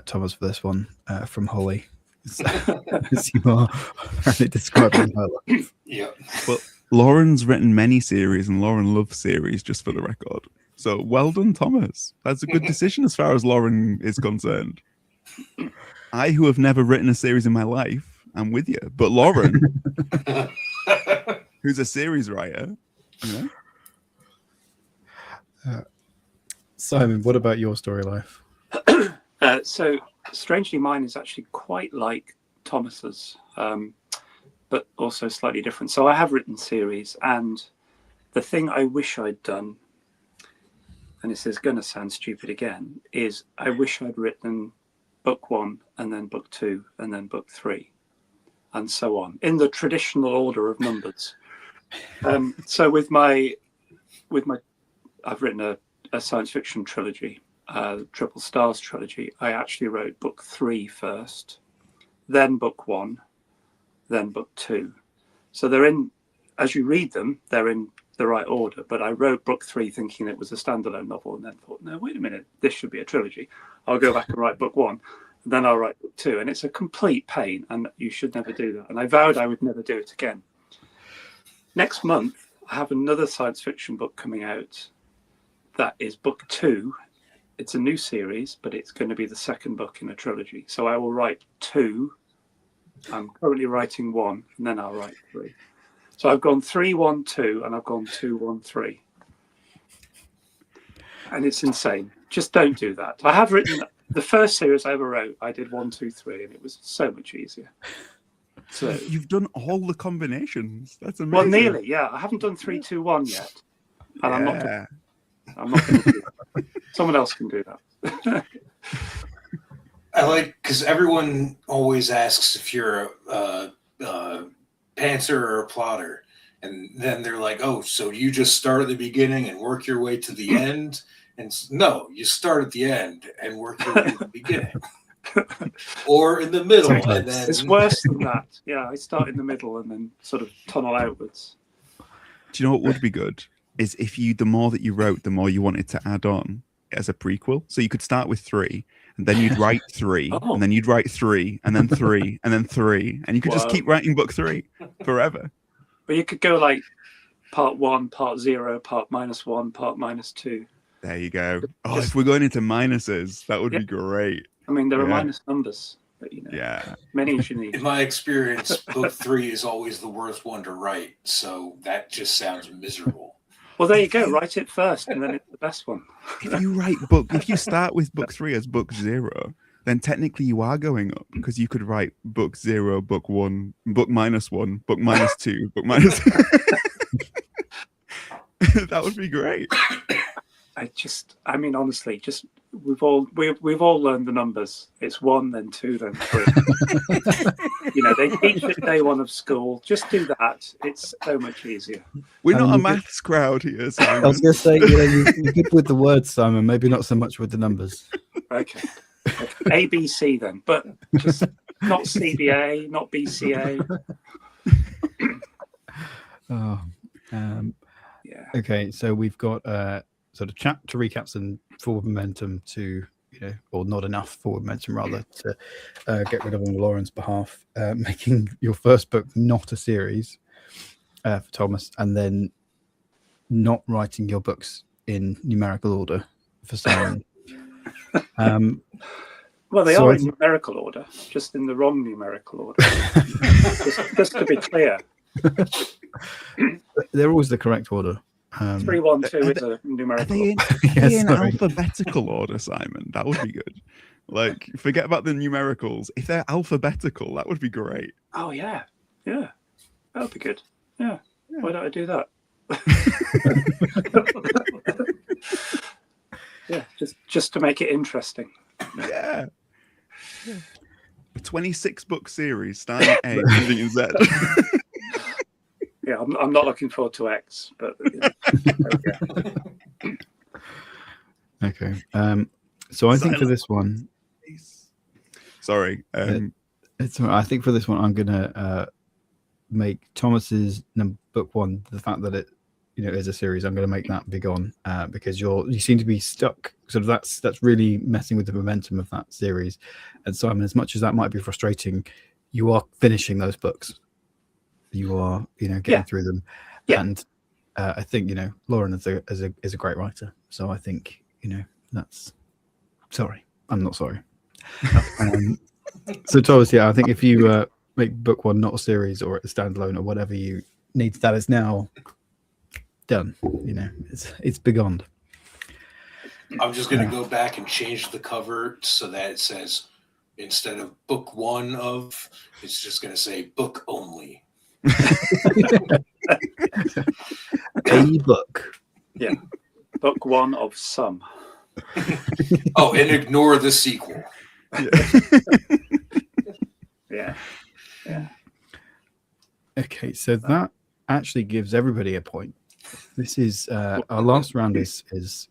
Thomas, for this one from Holly. As you are apparently describing her life. Yeah. Well, Lauren's written many series, and Lauren loves series, just for the record. So well done, Thomas. That's a good decision as far as Lauren is concerned. I, who have never written a series in my life, I'm with you. But Lauren, who's a series writer, Simon, what about your story life? So strangely, mine is actually quite like Thomas's, but also slightly different. So I have written series, and the thing I wish I'd done, and this is going to sound stupid again, is I wish I'd written book 1 and then book 2 and then book 3 and so on in the traditional order of numbers. So with my I've written a science fiction trilogy, Triple Stars trilogy. I actually wrote book 3 first, then book 1, then book 2. So they're in, as you read them, they're in the right order. But I wrote book 3 thinking it was a standalone novel, and then thought, no, wait a minute, this should be a trilogy. I'll go back and write book 1, and then I'll write book 2. And it's a complete pain, and you should never do that. And I vowed I would never do it again. Next month, I have another science fiction book coming out. That is book 2. It's a new series, but it's going to be the second book in a trilogy. So I will write 2. I'm currently writing 1, and then I'll write 3. So I've gone 3, 1, 2, and I've gone 2, 1, 3. And it's insane. just don't do that. I have written the first series I ever wrote. I did 1, 2, 3, and it was so much easier. So You've done all the combinations. That's amazing. well, nearly, yeah. I haven't done 3, 2, 1 yet, and I'm not going to do that. Someone else can do that. I like, because everyone always asks if you're a pantser or a plotter, and then they're like, "Oh, so do you just start at the beginning and work your way to the end?" And no, you start at the end and work your way to the beginning, or in the middle, and then It's worse than that. Yeah, I start in the middle and then sort of tunnel outwards. Do you know what would be good? Is if the more that you wrote, the more you wanted to add on as a prequel. So you could start with 3, and then you'd write 3, Oh. and then you'd write 3, and then 3, and then 3, and you could just Wow. keep writing book 3 forever. But you could go like part 1, part 0, part -1, part -2. There you go. Oh, Just- if we're going into minuses, that would Yeah. be great. I mean, there are Yeah. minus numbers, but Yeah. many as you need. in my experience, book 3 is always the worst one to write. So that just sounds miserable. Well, there you go. Write it first, and then it's the best one. If you start with book 3 as book 0, then technically you are going up, because you could write book 0, book 1, book -1, book -2, book minus. That would be great. I mean, honestly, just we've all learned the numbers. It's 1, then 2, then 3. They teach at day 1 of school. Just do that. It's so much easier. We're not a you maths crowd here, I Simon. was going to say, you're good with the words, Simon. Maybe not so much with the numbers. Okay. ABC then, but just not CBA, not BCA. Oh, Yeah. okay. So we've got sort of chapter recaps and forward momentum to, or not enough forward momentum rather, to get rid of on Lauren's behalf, making your first book not a series for Thomas, and then not writing your books in numerical order for Simon. Well, they So are I in numerical order, just in the wrong numerical order. just to be clear, They're always the correct order. 3, 1, 2 is a Are numerical they order. in, Yeah, are they in sorry. alphabetical order, Simon? That would be good. Like, forget about the numericals. If they're alphabetical, that would be great. Oh yeah, that would be good. Yeah. Why don't I do that? Yeah, just to make it interesting. Yeah. A 26-book series starting at A, ending in Z. Yeah, I'm not looking forward to X, but Okay. So I think for this one, Sorry. it's all right. I think for this one, I'm gonna make Thomas's book 1, the fact that it is a series, I'm gonna make that Begone, because you seem to be stuck. Sort of that's really messing with the momentum of that series. And Simon, as much as that might be frustrating, you are finishing those books. You are getting through them. Yeah. And I think Lauren is a great writer. So I think that's. Sorry, I'm not sorry. So Thomas, I think if you make book 1 not a series or a standalone or whatever you need, that is now done. It's Begone. I'm just going to go back and change the cover so that it says, instead of book 1 of, it's just going to say book only. A book. yeah, book 1 of some. Oh, and ignore the sequel. Yeah. Okay, so that actually gives everybody a point. This is our last round has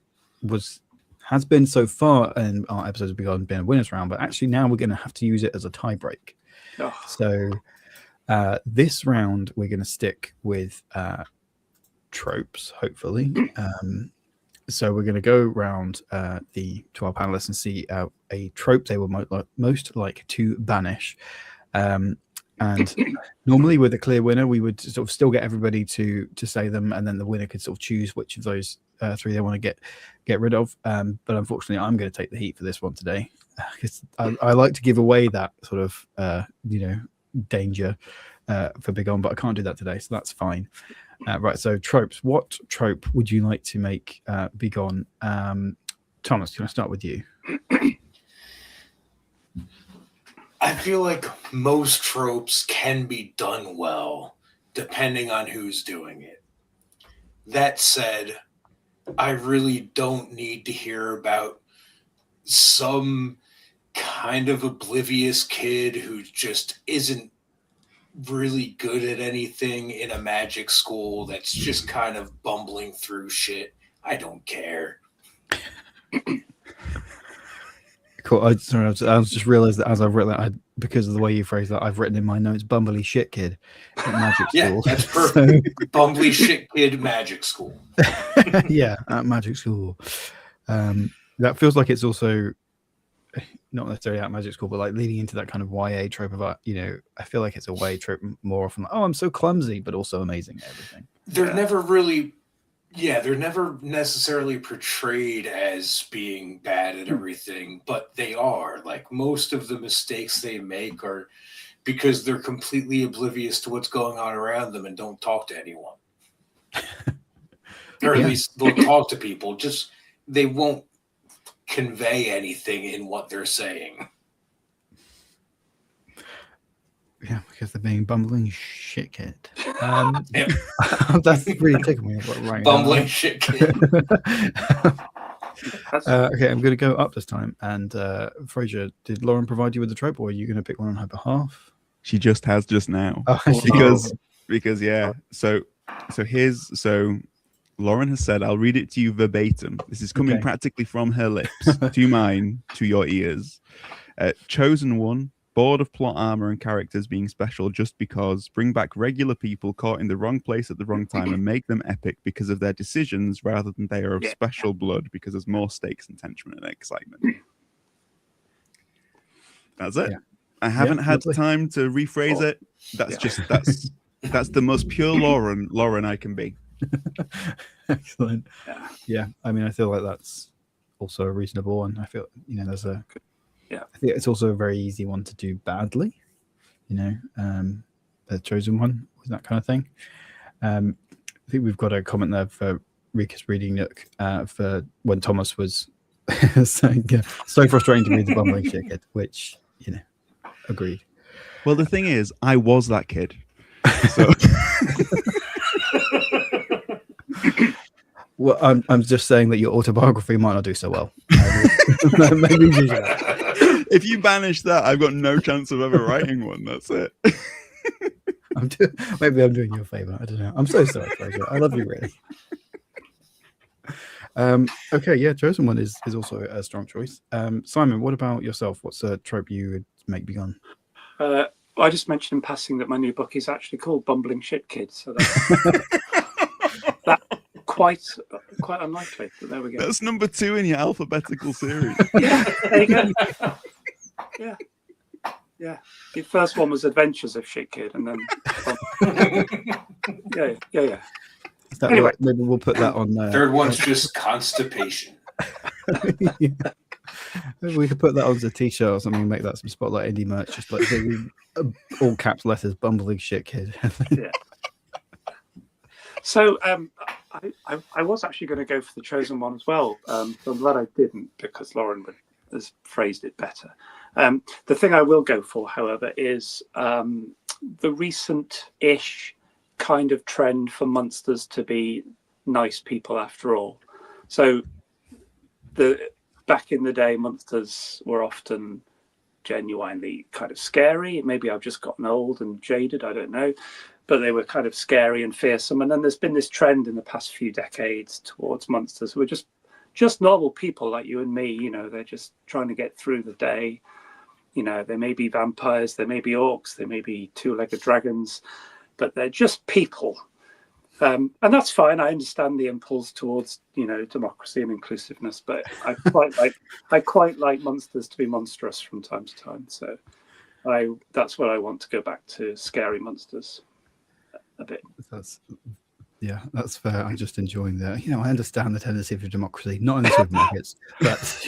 been so far in our episodes of Begone been a winners round, but actually now we're going to have to use it as a tie break. Oh. So this round we're going to stick with tropes, hopefully. So we're going to go around to our panelists and see a trope they would most like to banish. And normally with a clear winner, we would sort of still get everybody to say them, and then the winner could sort of choose which of those 3 they want to get rid of. But unfortunately, I'm going to take the heat for this one today, because I like to give away that sort of danger for Begone, but I can't do that today, so that's fine. Right, so tropes. What trope would you like to make Begone? Thomas, can I start with you? I feel like most tropes can be done well, depending on who's doing it. That said, I really don't need to hear about some kind of oblivious kid who just isn't really good at anything in a magic school that's just kind of bumbling through shit. I don't care. Cool. I just realised that as I've written that, because of the way you phrase that, I've written in my notes "bumbly shit kid" at magic Yeah, school. that's perfect. Bumbly shit kid magic school. Yeah, at magic school. That feels like it's also not necessarily at magic school, but like leading into that kind of YA trope of, I feel like it's a YA trope more often. Like, oh, I'm so clumsy, but also amazing at everything. They're never really, they're never necessarily portrayed as being bad at everything, but they are. Like, most of the mistakes they make are because they're completely oblivious to what's going on around them and don't talk to anyone. Or at least they'll talk to people, just they won't convey anything in what they're saying. Yeah, because they're being bumbling shit kid. That's really tickled me. Right, bumbling shit kid. Okay, I'm going to go up this time. And Fraser, did Lauren provide you with the trope, or are you going to pick one on her behalf? She just has just now. Because yeah. So Lauren has said, I'll read it to you verbatim. This is coming practically from her lips to mine, to your ears. Chosen one, bored of plot armor and characters being special just because, bring back regular people caught in the wrong place at the wrong time and make them epic because of their decisions rather than they are of special blood because there's more stakes and tension and excitement. That's it. Yeah. I haven't had time to rephrase it. That's the most pure Lauren I can be. Excellent. Yeah, I mean, I feel like that's also a reasonable one. I feel, there's a I think it's also a very easy one to do badly, the chosen one, that kind of thing. I think we've got a comment there for Rika's reading Nook for when Thomas was saying, so frustrating to read the bumbling shit kid, which, agreed. Well, the thing is, I was that kid. So. Well, I'm just saying that your autobiography might not do so well. Maybe you should. If you banish that, I've got no chance of ever writing one. That's it. Maybe I'm doing you a favor. I don't know. I'm so sorry, Fraser. I love you, really. Okay, yeah, chosen one is also a strong choice. Simon, what about yourself? What's a trope you would make Begone? I just mentioned in passing that my new book is actually called Bumbling Shit Kid, so that's quite unlikely. But there we go. That's number 2 in your alphabetical series. Yeah, there you go. Yeah. The first one was Adventures of Shit Kid, and then yeah. Anyway, maybe we'll put that on there. Third one's just constipation. Yeah. Maybe we could put that on as a t-shirt or something, make that some Spotlight Indie merch, just like all caps letters, bumbling shit kid. Yeah. So I was actually going to go for the chosen one as well. So I'm glad I didn't, because Lauren has phrased it better. The thing I will go for, however, is the recent-ish kind of trend for monsters to be nice people after all. So back in the day, monsters were often genuinely kind of scary. Maybe I've just gotten old and jaded, I don't know. But they were kind of scary and fearsome. And then there's been this trend in the past few decades towards monsters who are just normal people like you and me. They're just trying to get through the day. They may be vampires, they may be orcs, they may be two-legged dragons, but they're just people. And that's fine. I understand the impulse towards, democracy and inclusiveness, but I quite like monsters to be monstrous from time to time. So that's what I want to go back to, scary monsters a bit. That's fair. I'm just enjoying that. I understand the tendency for democracy, not in the supermarkets,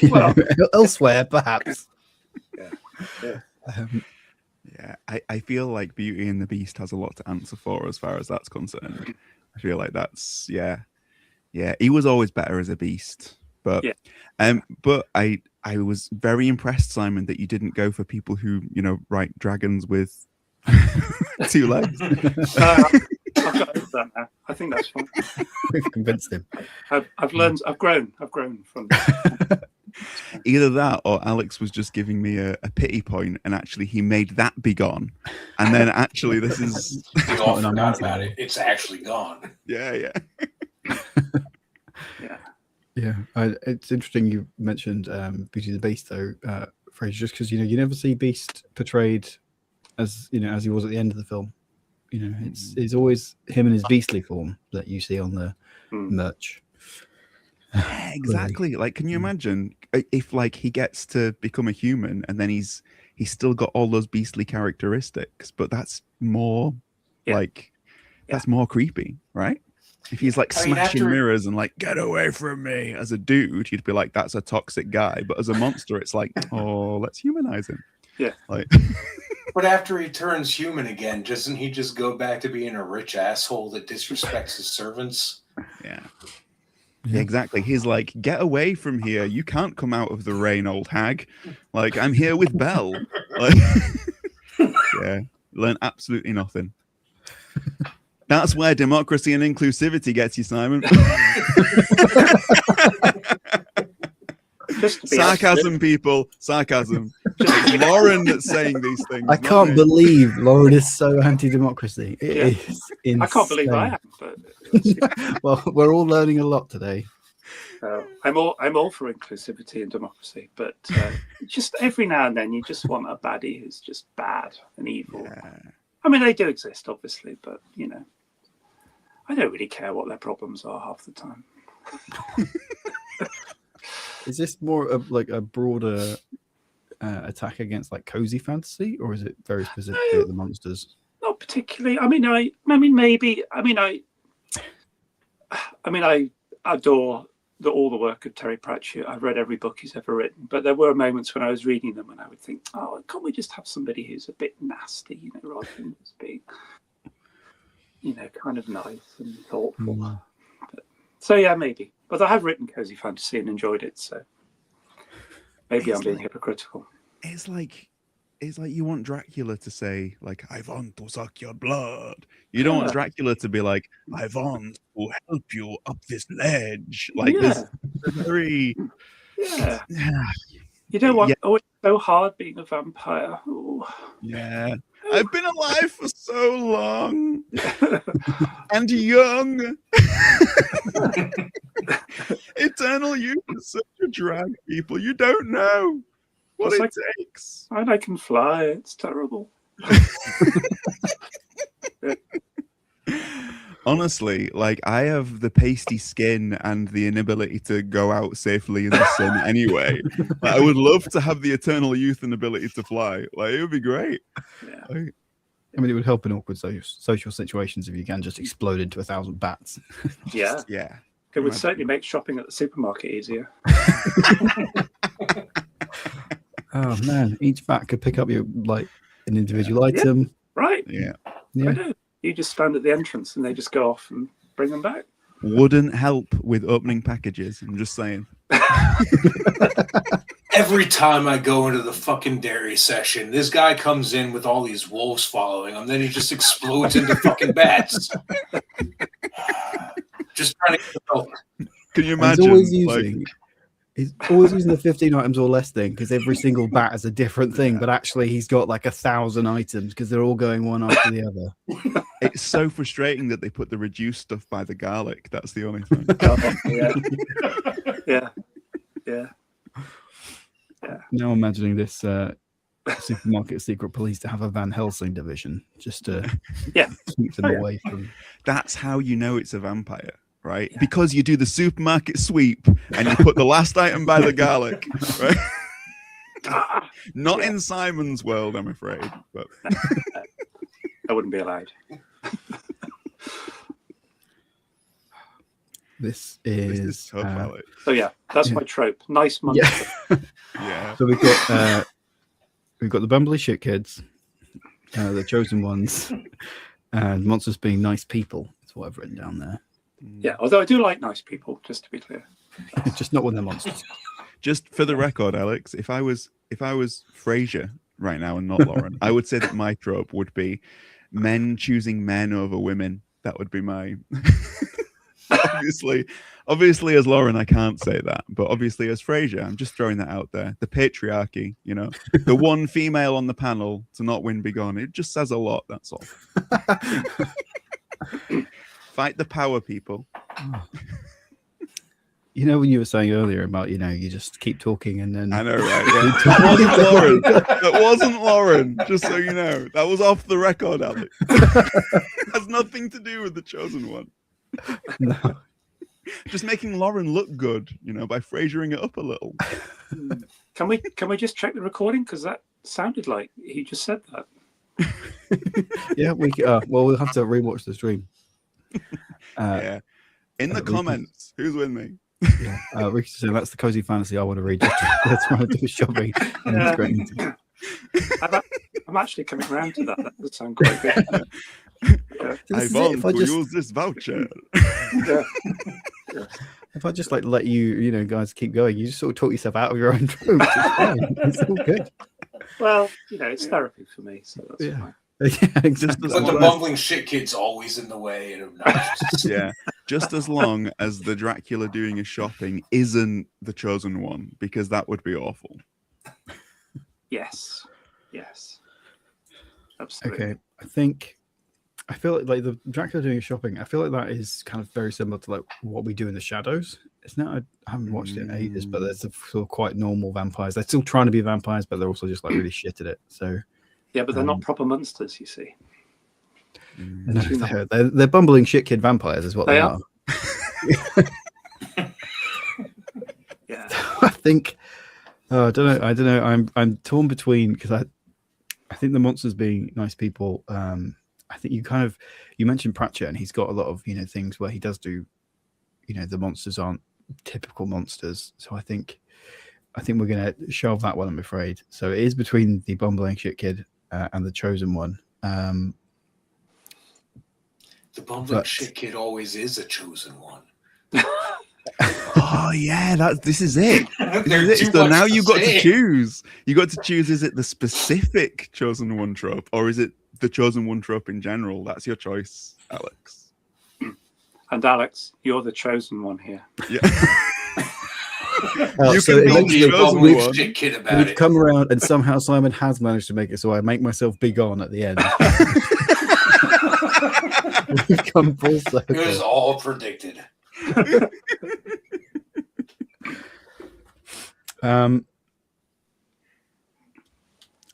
but elsewhere, perhaps. Yeah. I feel like Beauty and the Beast has a lot to answer for as far as that's concerned. I feel like that's he was always better as a beast. But Yeah. but I was very impressed, Simon, that you didn't go for people who, write dragons with 2 legs. I've got over that now. I think that's fine. We've convinced him. I've learned. I've grown from. Either that or Alex was just giving me a pity point, and actually he made that Begone, and then actually this is We all forgot about it. It's actually gone. yeah. Yeah, it's interesting you mentioned Beauty and the Beast, though, Fraser, just because you never see Beast portrayed as as he was at the end of the film. It's always him in his beastly form that you see on the merch. Yeah, exactly. Like, can you imagine if he gets to become a human and then he's still got all those beastly characteristics, but that's more that's more creepy, right? If he's smashing mirrors and get away from me as a dude, you'd be like, that's a toxic guy. But as a monster, it's like, oh, let's humanize him. Yeah. But after he turns human again, doesn't he just go back to being a rich asshole that disrespects his servants? Yeah, exactly. He's like, get away from here. You can't come out of the rain, old hag. I'm here with Belle. Yeah, learn absolutely nothing. That's where democracy and inclusivity gets you, Simon. Sarcasm, people. Sarcasm. It's Lauren that's saying these things. I can't believe Lauren is so anti-democracy. It is insane. I can't believe I am. But well, we're all learning a lot today. I'm all for inclusivity and democracy, but just every now and then you just want a baddie who's just bad and evil. Yeah. I mean, they do exist, obviously, but I don't really care what their problems are half the time. Is this more of a broader attack against cozy fantasy, or is it very specifically at the monsters? Not particularly. I mean, maybe. I adore all the work of Terry Pratchett. I've read every book he's ever written, but there were moments when I was reading them and I would think, oh, can't we just have somebody who's a bit nasty, rather than just being, kind of nice and thoughtful. So yeah, maybe. But I have written cozy fantasy and enjoyed it, so maybe I'm being hypocritical. It's like you want Dracula to say I want to suck your blood. You don't want Dracula to be like, I want to help you up this ledge. This very You don't want oh, it's so hard being a vampire. Ooh. Yeah. I've been alive for so long and young. Eternal youth is such a drag, people. You don't know what it takes. And I can fly. It's terrible. Honestly, I have the pasty skin and the inability to go out safely in the sun anyway. I would love to have the eternal youth and ability to fly. It would be great. Yeah. I mean, it would help in awkward social situations if you can just explode into 1,000 bats. Yeah. Yeah. It would certainly make shopping at the supermarket easier. Oh man, each bat could pick up your an individual item. Right. Yeah. Yeah. I do. You just stand at the entrance and they just go off and bring them back. Wouldn't help with opening packages. I'm just saying. Every time I go into the fucking dairy section, this guy comes in with all these wolves following him. Then he just explodes into fucking bats. Just trying to get over. Can you imagine? He's always using the 15 items or less thing, because every single bat is a different thing, but actually he's got 1,000 items because they're all going one after the other. It's so frustrating that they put the reduced stuff by the garlic. That's the only thing. Yeah. Now imagining this supermarket secret police to have a Van Helsing division just to keep them away from. That's how you know it's a vampire. Right, because you do the supermarket sweep and you put the last item by the garlic, right? Not in Simon's world, I'm afraid. But I wouldn't be allowed. This is tough, Alex. So yeah, that's my trope. Nice monster. Yeah. So we've got the bumbly shit kids, the chosen ones, and monsters being nice people. That's what I've written down there. Yeah, although I do like nice people, just to be clear. Just not when they're monsters. Just for the record, Alex, if I was Frasier right now and not Lauren, I would say that my trope would be men choosing men over women. That would be my obviously as Lauren I can't say that, but obviously as Frasier I'm just throwing that out there. The patriarchy, you know, the one female on the panel to not win Begone, it just says a lot, that's all. Fight the power, people. You know, when you were saying earlier about, you know, you just keep talking and then... I know, right? Yeah. That wasn't Lauren. That wasn't Lauren, just so you know. That was off the record, Alex. Has nothing to do with the chosen one. No. Just making Lauren look good, you know, by Frasering it up a little. Can we just check the recording? Because that sounded like he just said that. Yeah, well, we'll have to rewatch the stream. Yeah. In the comments, who's with me? Yeah, Ricky's saying that's the cozy fantasy I want to read. That's why I do shopping. And it's great eating. I'm actually coming around to that. That would sound quite good. Yeah. This is I it. want If I to just- use this voucher. Yeah. If I just like let you know, guys, keep going, you just sort of talk yourself out of your own tropes. It's fine. It's all good. Well, you know, it's therapy for me, so that's Yeah. fine. Yeah, exactly. But the bumbling shit kid's always in the way and obnoxious. Yeah. Just as long as the Dracula doing his shopping isn't the chosen one, because that would be awful. Yes. Absolutely. Okay, I feel like the Dracula doing his shopping, I feel like that is kind of very similar to like what we do in the shadows. It's not, I haven't watched it in ages, but they're sort of quite normal vampires. They're still trying to be vampires, but they're also just like really shit at it. So Yeah, but they're not proper monsters, you see. no, they're bumbling shit kid vampires is what they are. Yeah. I think I don't know. I'm torn between, because I think the monsters being nice people. I think you mentioned Pratchett, and he's got a lot of, you know, things where he does do, you know, the monsters aren't typical monsters. So I think we're gonna shelve that one, I'm afraid. So it is between the bumbling shit kid and the chosen one. The bumbling shit kid always is a chosen one. Oh yeah, this is it. There's too So much now to you've got to say. choose. You got to choose, is it the specific chosen one trope, or is it the chosen one trope in general? That's your choice, Alex. And Alex, you're the chosen one here. Yeah. You can be Don't be the a chosen bumbling one. shit kid about We've it. come around, and somehow Simon has managed to make it so I make myself Begone at the end. We've come full It was circle. all predicted. I'm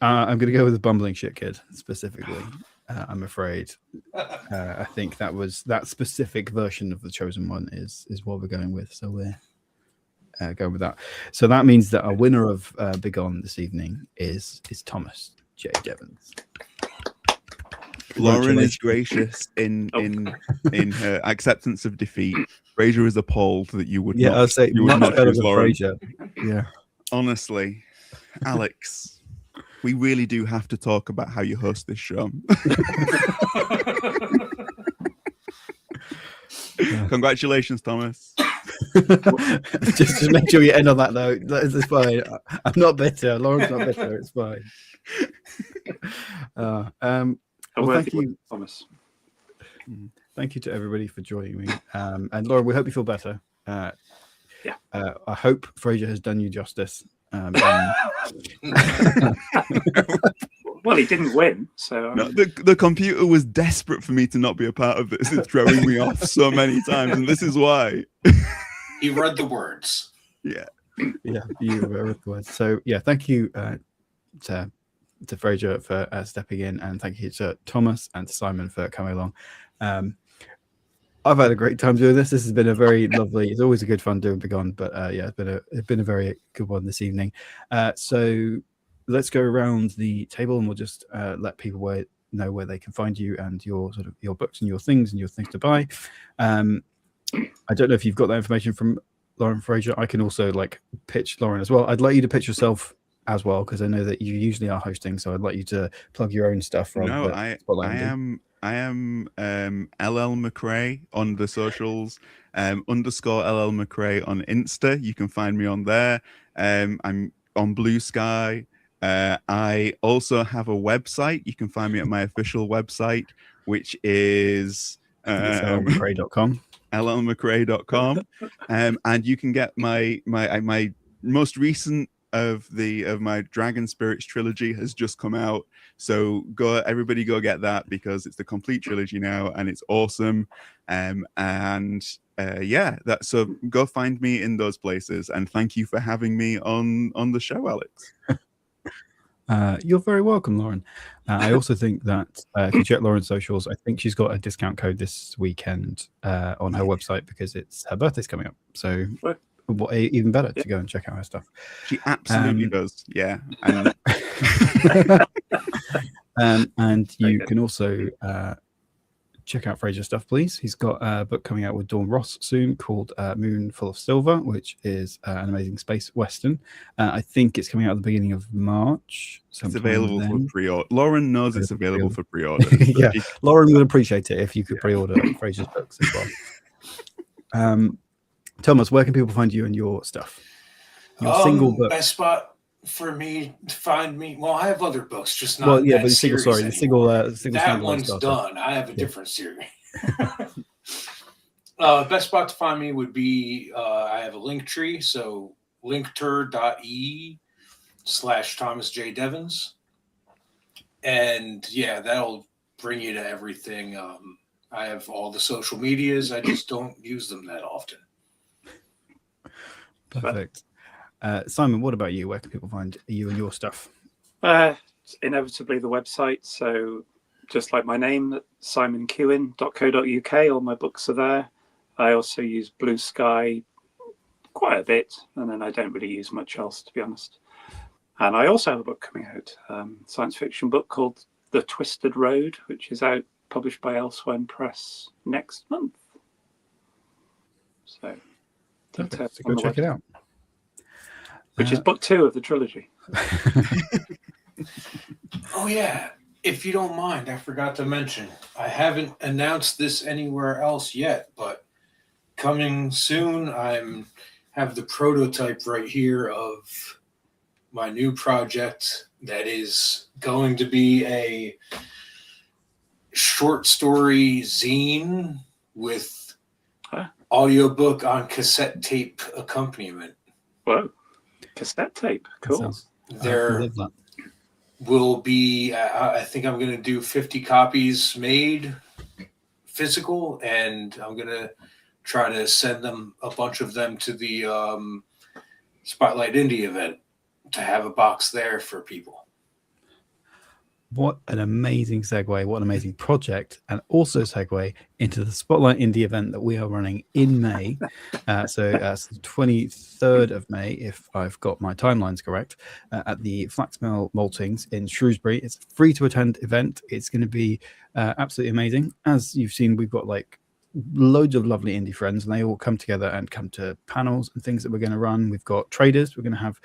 going to go with the bumbling shit kid specifically. I'm afraid. I think that specific version of the chosen one is what we're going with. So we're going with that. So that means that our winner of Begone this evening is Thomas J. Devons. Lauren is gracious in her acceptance of defeat. Frasier is appalled that you would Yeah, not. I'll say you would much not better choose than Lauren. Frasier. Yeah. Honestly, Alex, we really do have to talk about how you host this show. Congratulations, Thomas. just make sure you end on that note. It's fine. I'm not bitter. Lauren's not bitter. It's fine. Well, thank you, Thomas. Thank you to everybody for joining me. And Lauren, we hope you feel better. Yeah. I hope Frasier has done you justice. Well, he didn't win, so No, the computer was desperate for me to not be a part of this. It's throwing me off so many times, and this is why. He read the words. Yeah. Yeah, you were with the words. So yeah, thank you to Frasier for stepping in, and thank you to Thomas and to Simon for coming along. I've had a great time doing this. This has been a very lovely. It's always a good fun doing Begone, but yeah, it's been a very good one this evening. So let's go around the table, and we'll just let people know where they can find you and your books and your things to buy. I don't know if you've got that information from Lauren Frasier. I can also pitch Lauren as well. I'd like you to pitch yourself as well, because I know that you usually are hosting, so I'd like you to plug your own stuff. No, I I am LL McRae on the socials, underscore LL McRae on Insta. You can find me on there. I'm on Blue Sky. I also have a website. You can find me at my official website, which is I think it's lmcrae.com. llmcrae.com. And you can get my most recent of my Dragon Spirits trilogy has just come out. So everybody go get that, because it's the complete trilogy now and it's awesome. So go find me in those places, and thank you for having me on the show, Alex. You're very welcome, Lauren. I also think that if you check Lauren's socials, I think she's got a discount code this weekend on her website, because it's her birthday's coming up. So even better to go and check out her stuff. She absolutely does. Yeah. And you can also check out Fraser's stuff, please. He's got a book coming out with Dawn Ross soon called Moon Full of Silver, which is an amazing space western. I think it's coming out at the beginning of March. It's available for pre-order. Lauren knows it's available for pre-order. Yeah, Lauren would appreciate it if you could pre-order Fraser's books as well. Thomas, where can people find you and your stuff? Your single book. Best spot for me to find me. Well, I have other books, just not. Well, yeah, that but series the single. That one's done. I have a different series. Best spot to find me would be I have a link tree, so linkter.ee/Thomas J. Devins, and yeah, that'll bring you to everything. I have all the social medias. I just don't use them that often. Perfect. Simon, what about you? Where can people find you and your stuff? Inevitably the website. So just like my name, simonkewen.co.uk. All my books are there. I also use Blue Sky quite a bit, and then I don't really use much else, to be honest. And I also have a book coming out, science fiction book called The Twisted Road, which is out, published by Elsewhere Press next month. So go check it out. Which is book 2 of the trilogy. Oh yeah, if you don't mind, I forgot to mention, I haven't announced this anywhere else yet, but coming soon, have the prototype right here of my new project that is going to be a short story zine with audiobook on cassette tape accompaniment. Whoa. Cassette tape. Cool. There will be, I think I'm going to do 50 copies made physical, and I'm going to try to send them, a bunch of them, to the Spotlight Indie event to have a box there for people. What an amazing segue, what an amazing project, and also segue into the Spotlight Indie event that we are running in May. So that's the 23rd of May, if I've got my timelines correct, at the Flaxmill Maltings in Shrewsbury. It's a free to attend event. It's going to be absolutely amazing. As you've seen, we've got like loads of lovely indie friends, and they all come together and come to panels and things that we're going to run. We've got traders. We're going to have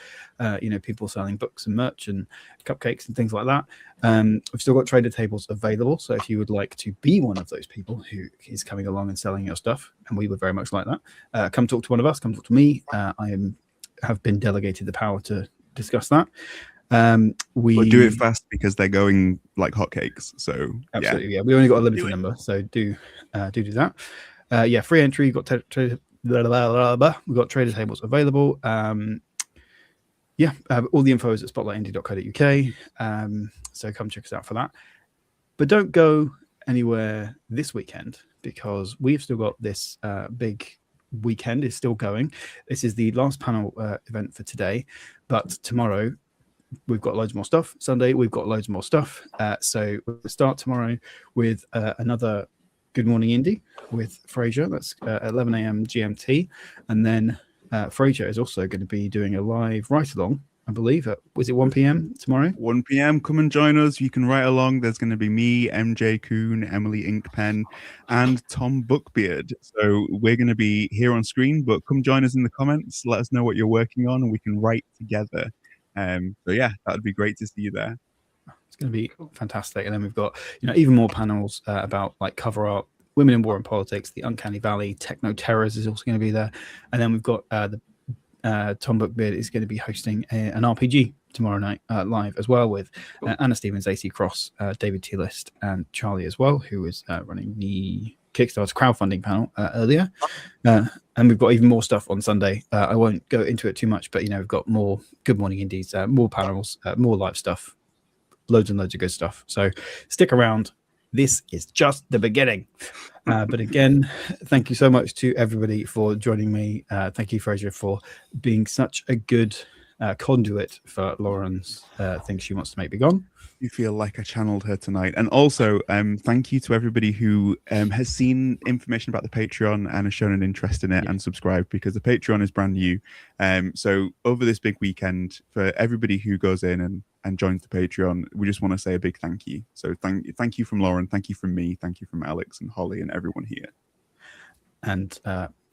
people selling books and merch and cupcakes and things like that. We've still got trader tables available, so if you would like to be one of those people who is coming along and selling your stuff, and we would very much like that, come talk to one of us, come talk to me. Have been delegated the power to discuss that. We do it fast because they're going like hotcakes. So absolutely, yeah. We only got a limited number, so do that. Free entry. We've got we've got trader tables available. All the info is at spotlightindie.co.uk. So come check us out for that. But don't go anywhere this weekend, because we've still got this big weekend is still going. This is the last panel event for today, but tomorrow we've got loads more stuff. Sunday we've got loads more stuff. So we'll start tomorrow with another Good Morning Indie with Fraser. That's 11 a.m. GMT, and then Fraser is also going to be doing a live write along, I believe. Was it 1 p.m. tomorrow? 1 p.m. Come and join us. You can write along. There's going to be me, MJ Kuhn, Emily Inkpen, and Tom Bookbeard. So we're going to be here on screen, but come join us in the comments. Let us know what you're working on, and we can write together. That would be great to see you there. It's going to be fantastic. And then we've got, even more panels about like cover art, women in war and politics, the Uncanny Valley, techno terrors is also going to be there. And then we've got Tom Bookbeard is going to be hosting an RPG tomorrow night live as well with Anna Stevens, AC Cross, David T. List, and Charlie as well, who is running the Kickstarter crowdfunding panel earlier. And we've got even more stuff on Sunday. I won't go into it too much, but we've got more Good Morning Indies, more panels, more live stuff, loads and loads of good stuff. So stick around. This is just the beginning. But again, thank you so much to everybody for joining me. Thank you, Fraser, for being such a good conduit for Lauren's thing she wants to make Begone. You feel like I channeled her tonight. And also, thank you to everybody who has seen information about the Patreon and has shown an interest in it and subscribed, because the Patreon is brand new. So over this big weekend, for everybody who goes in and joins the Patreon, we just want to say a big thank you. So thank you from Lauren, thank you from me, thank you from Alex and Holly and everyone here. And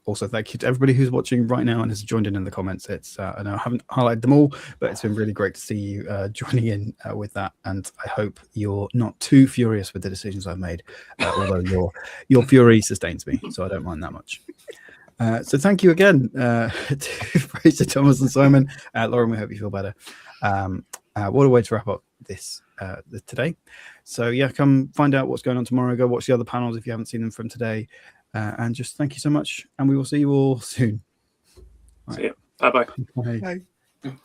also thank you to everybody who's watching right now and has joined in the comments. It's I know I haven't highlighted them all, but it's been really great to see you joining in with that. And I hope you're not too furious with the decisions I've made, although your fury sustains me, so I don't mind that much. So thank you again to Fraser, Thomas, and Simon. Lauren, we hope you feel better. What a way to wrap up this today. So yeah, come find out what's going on tomorrow. Go watch the other panels if you haven't seen them from today. And just thank you so much, and we will see you all soon. See you. Bye-bye. Bye. Bye.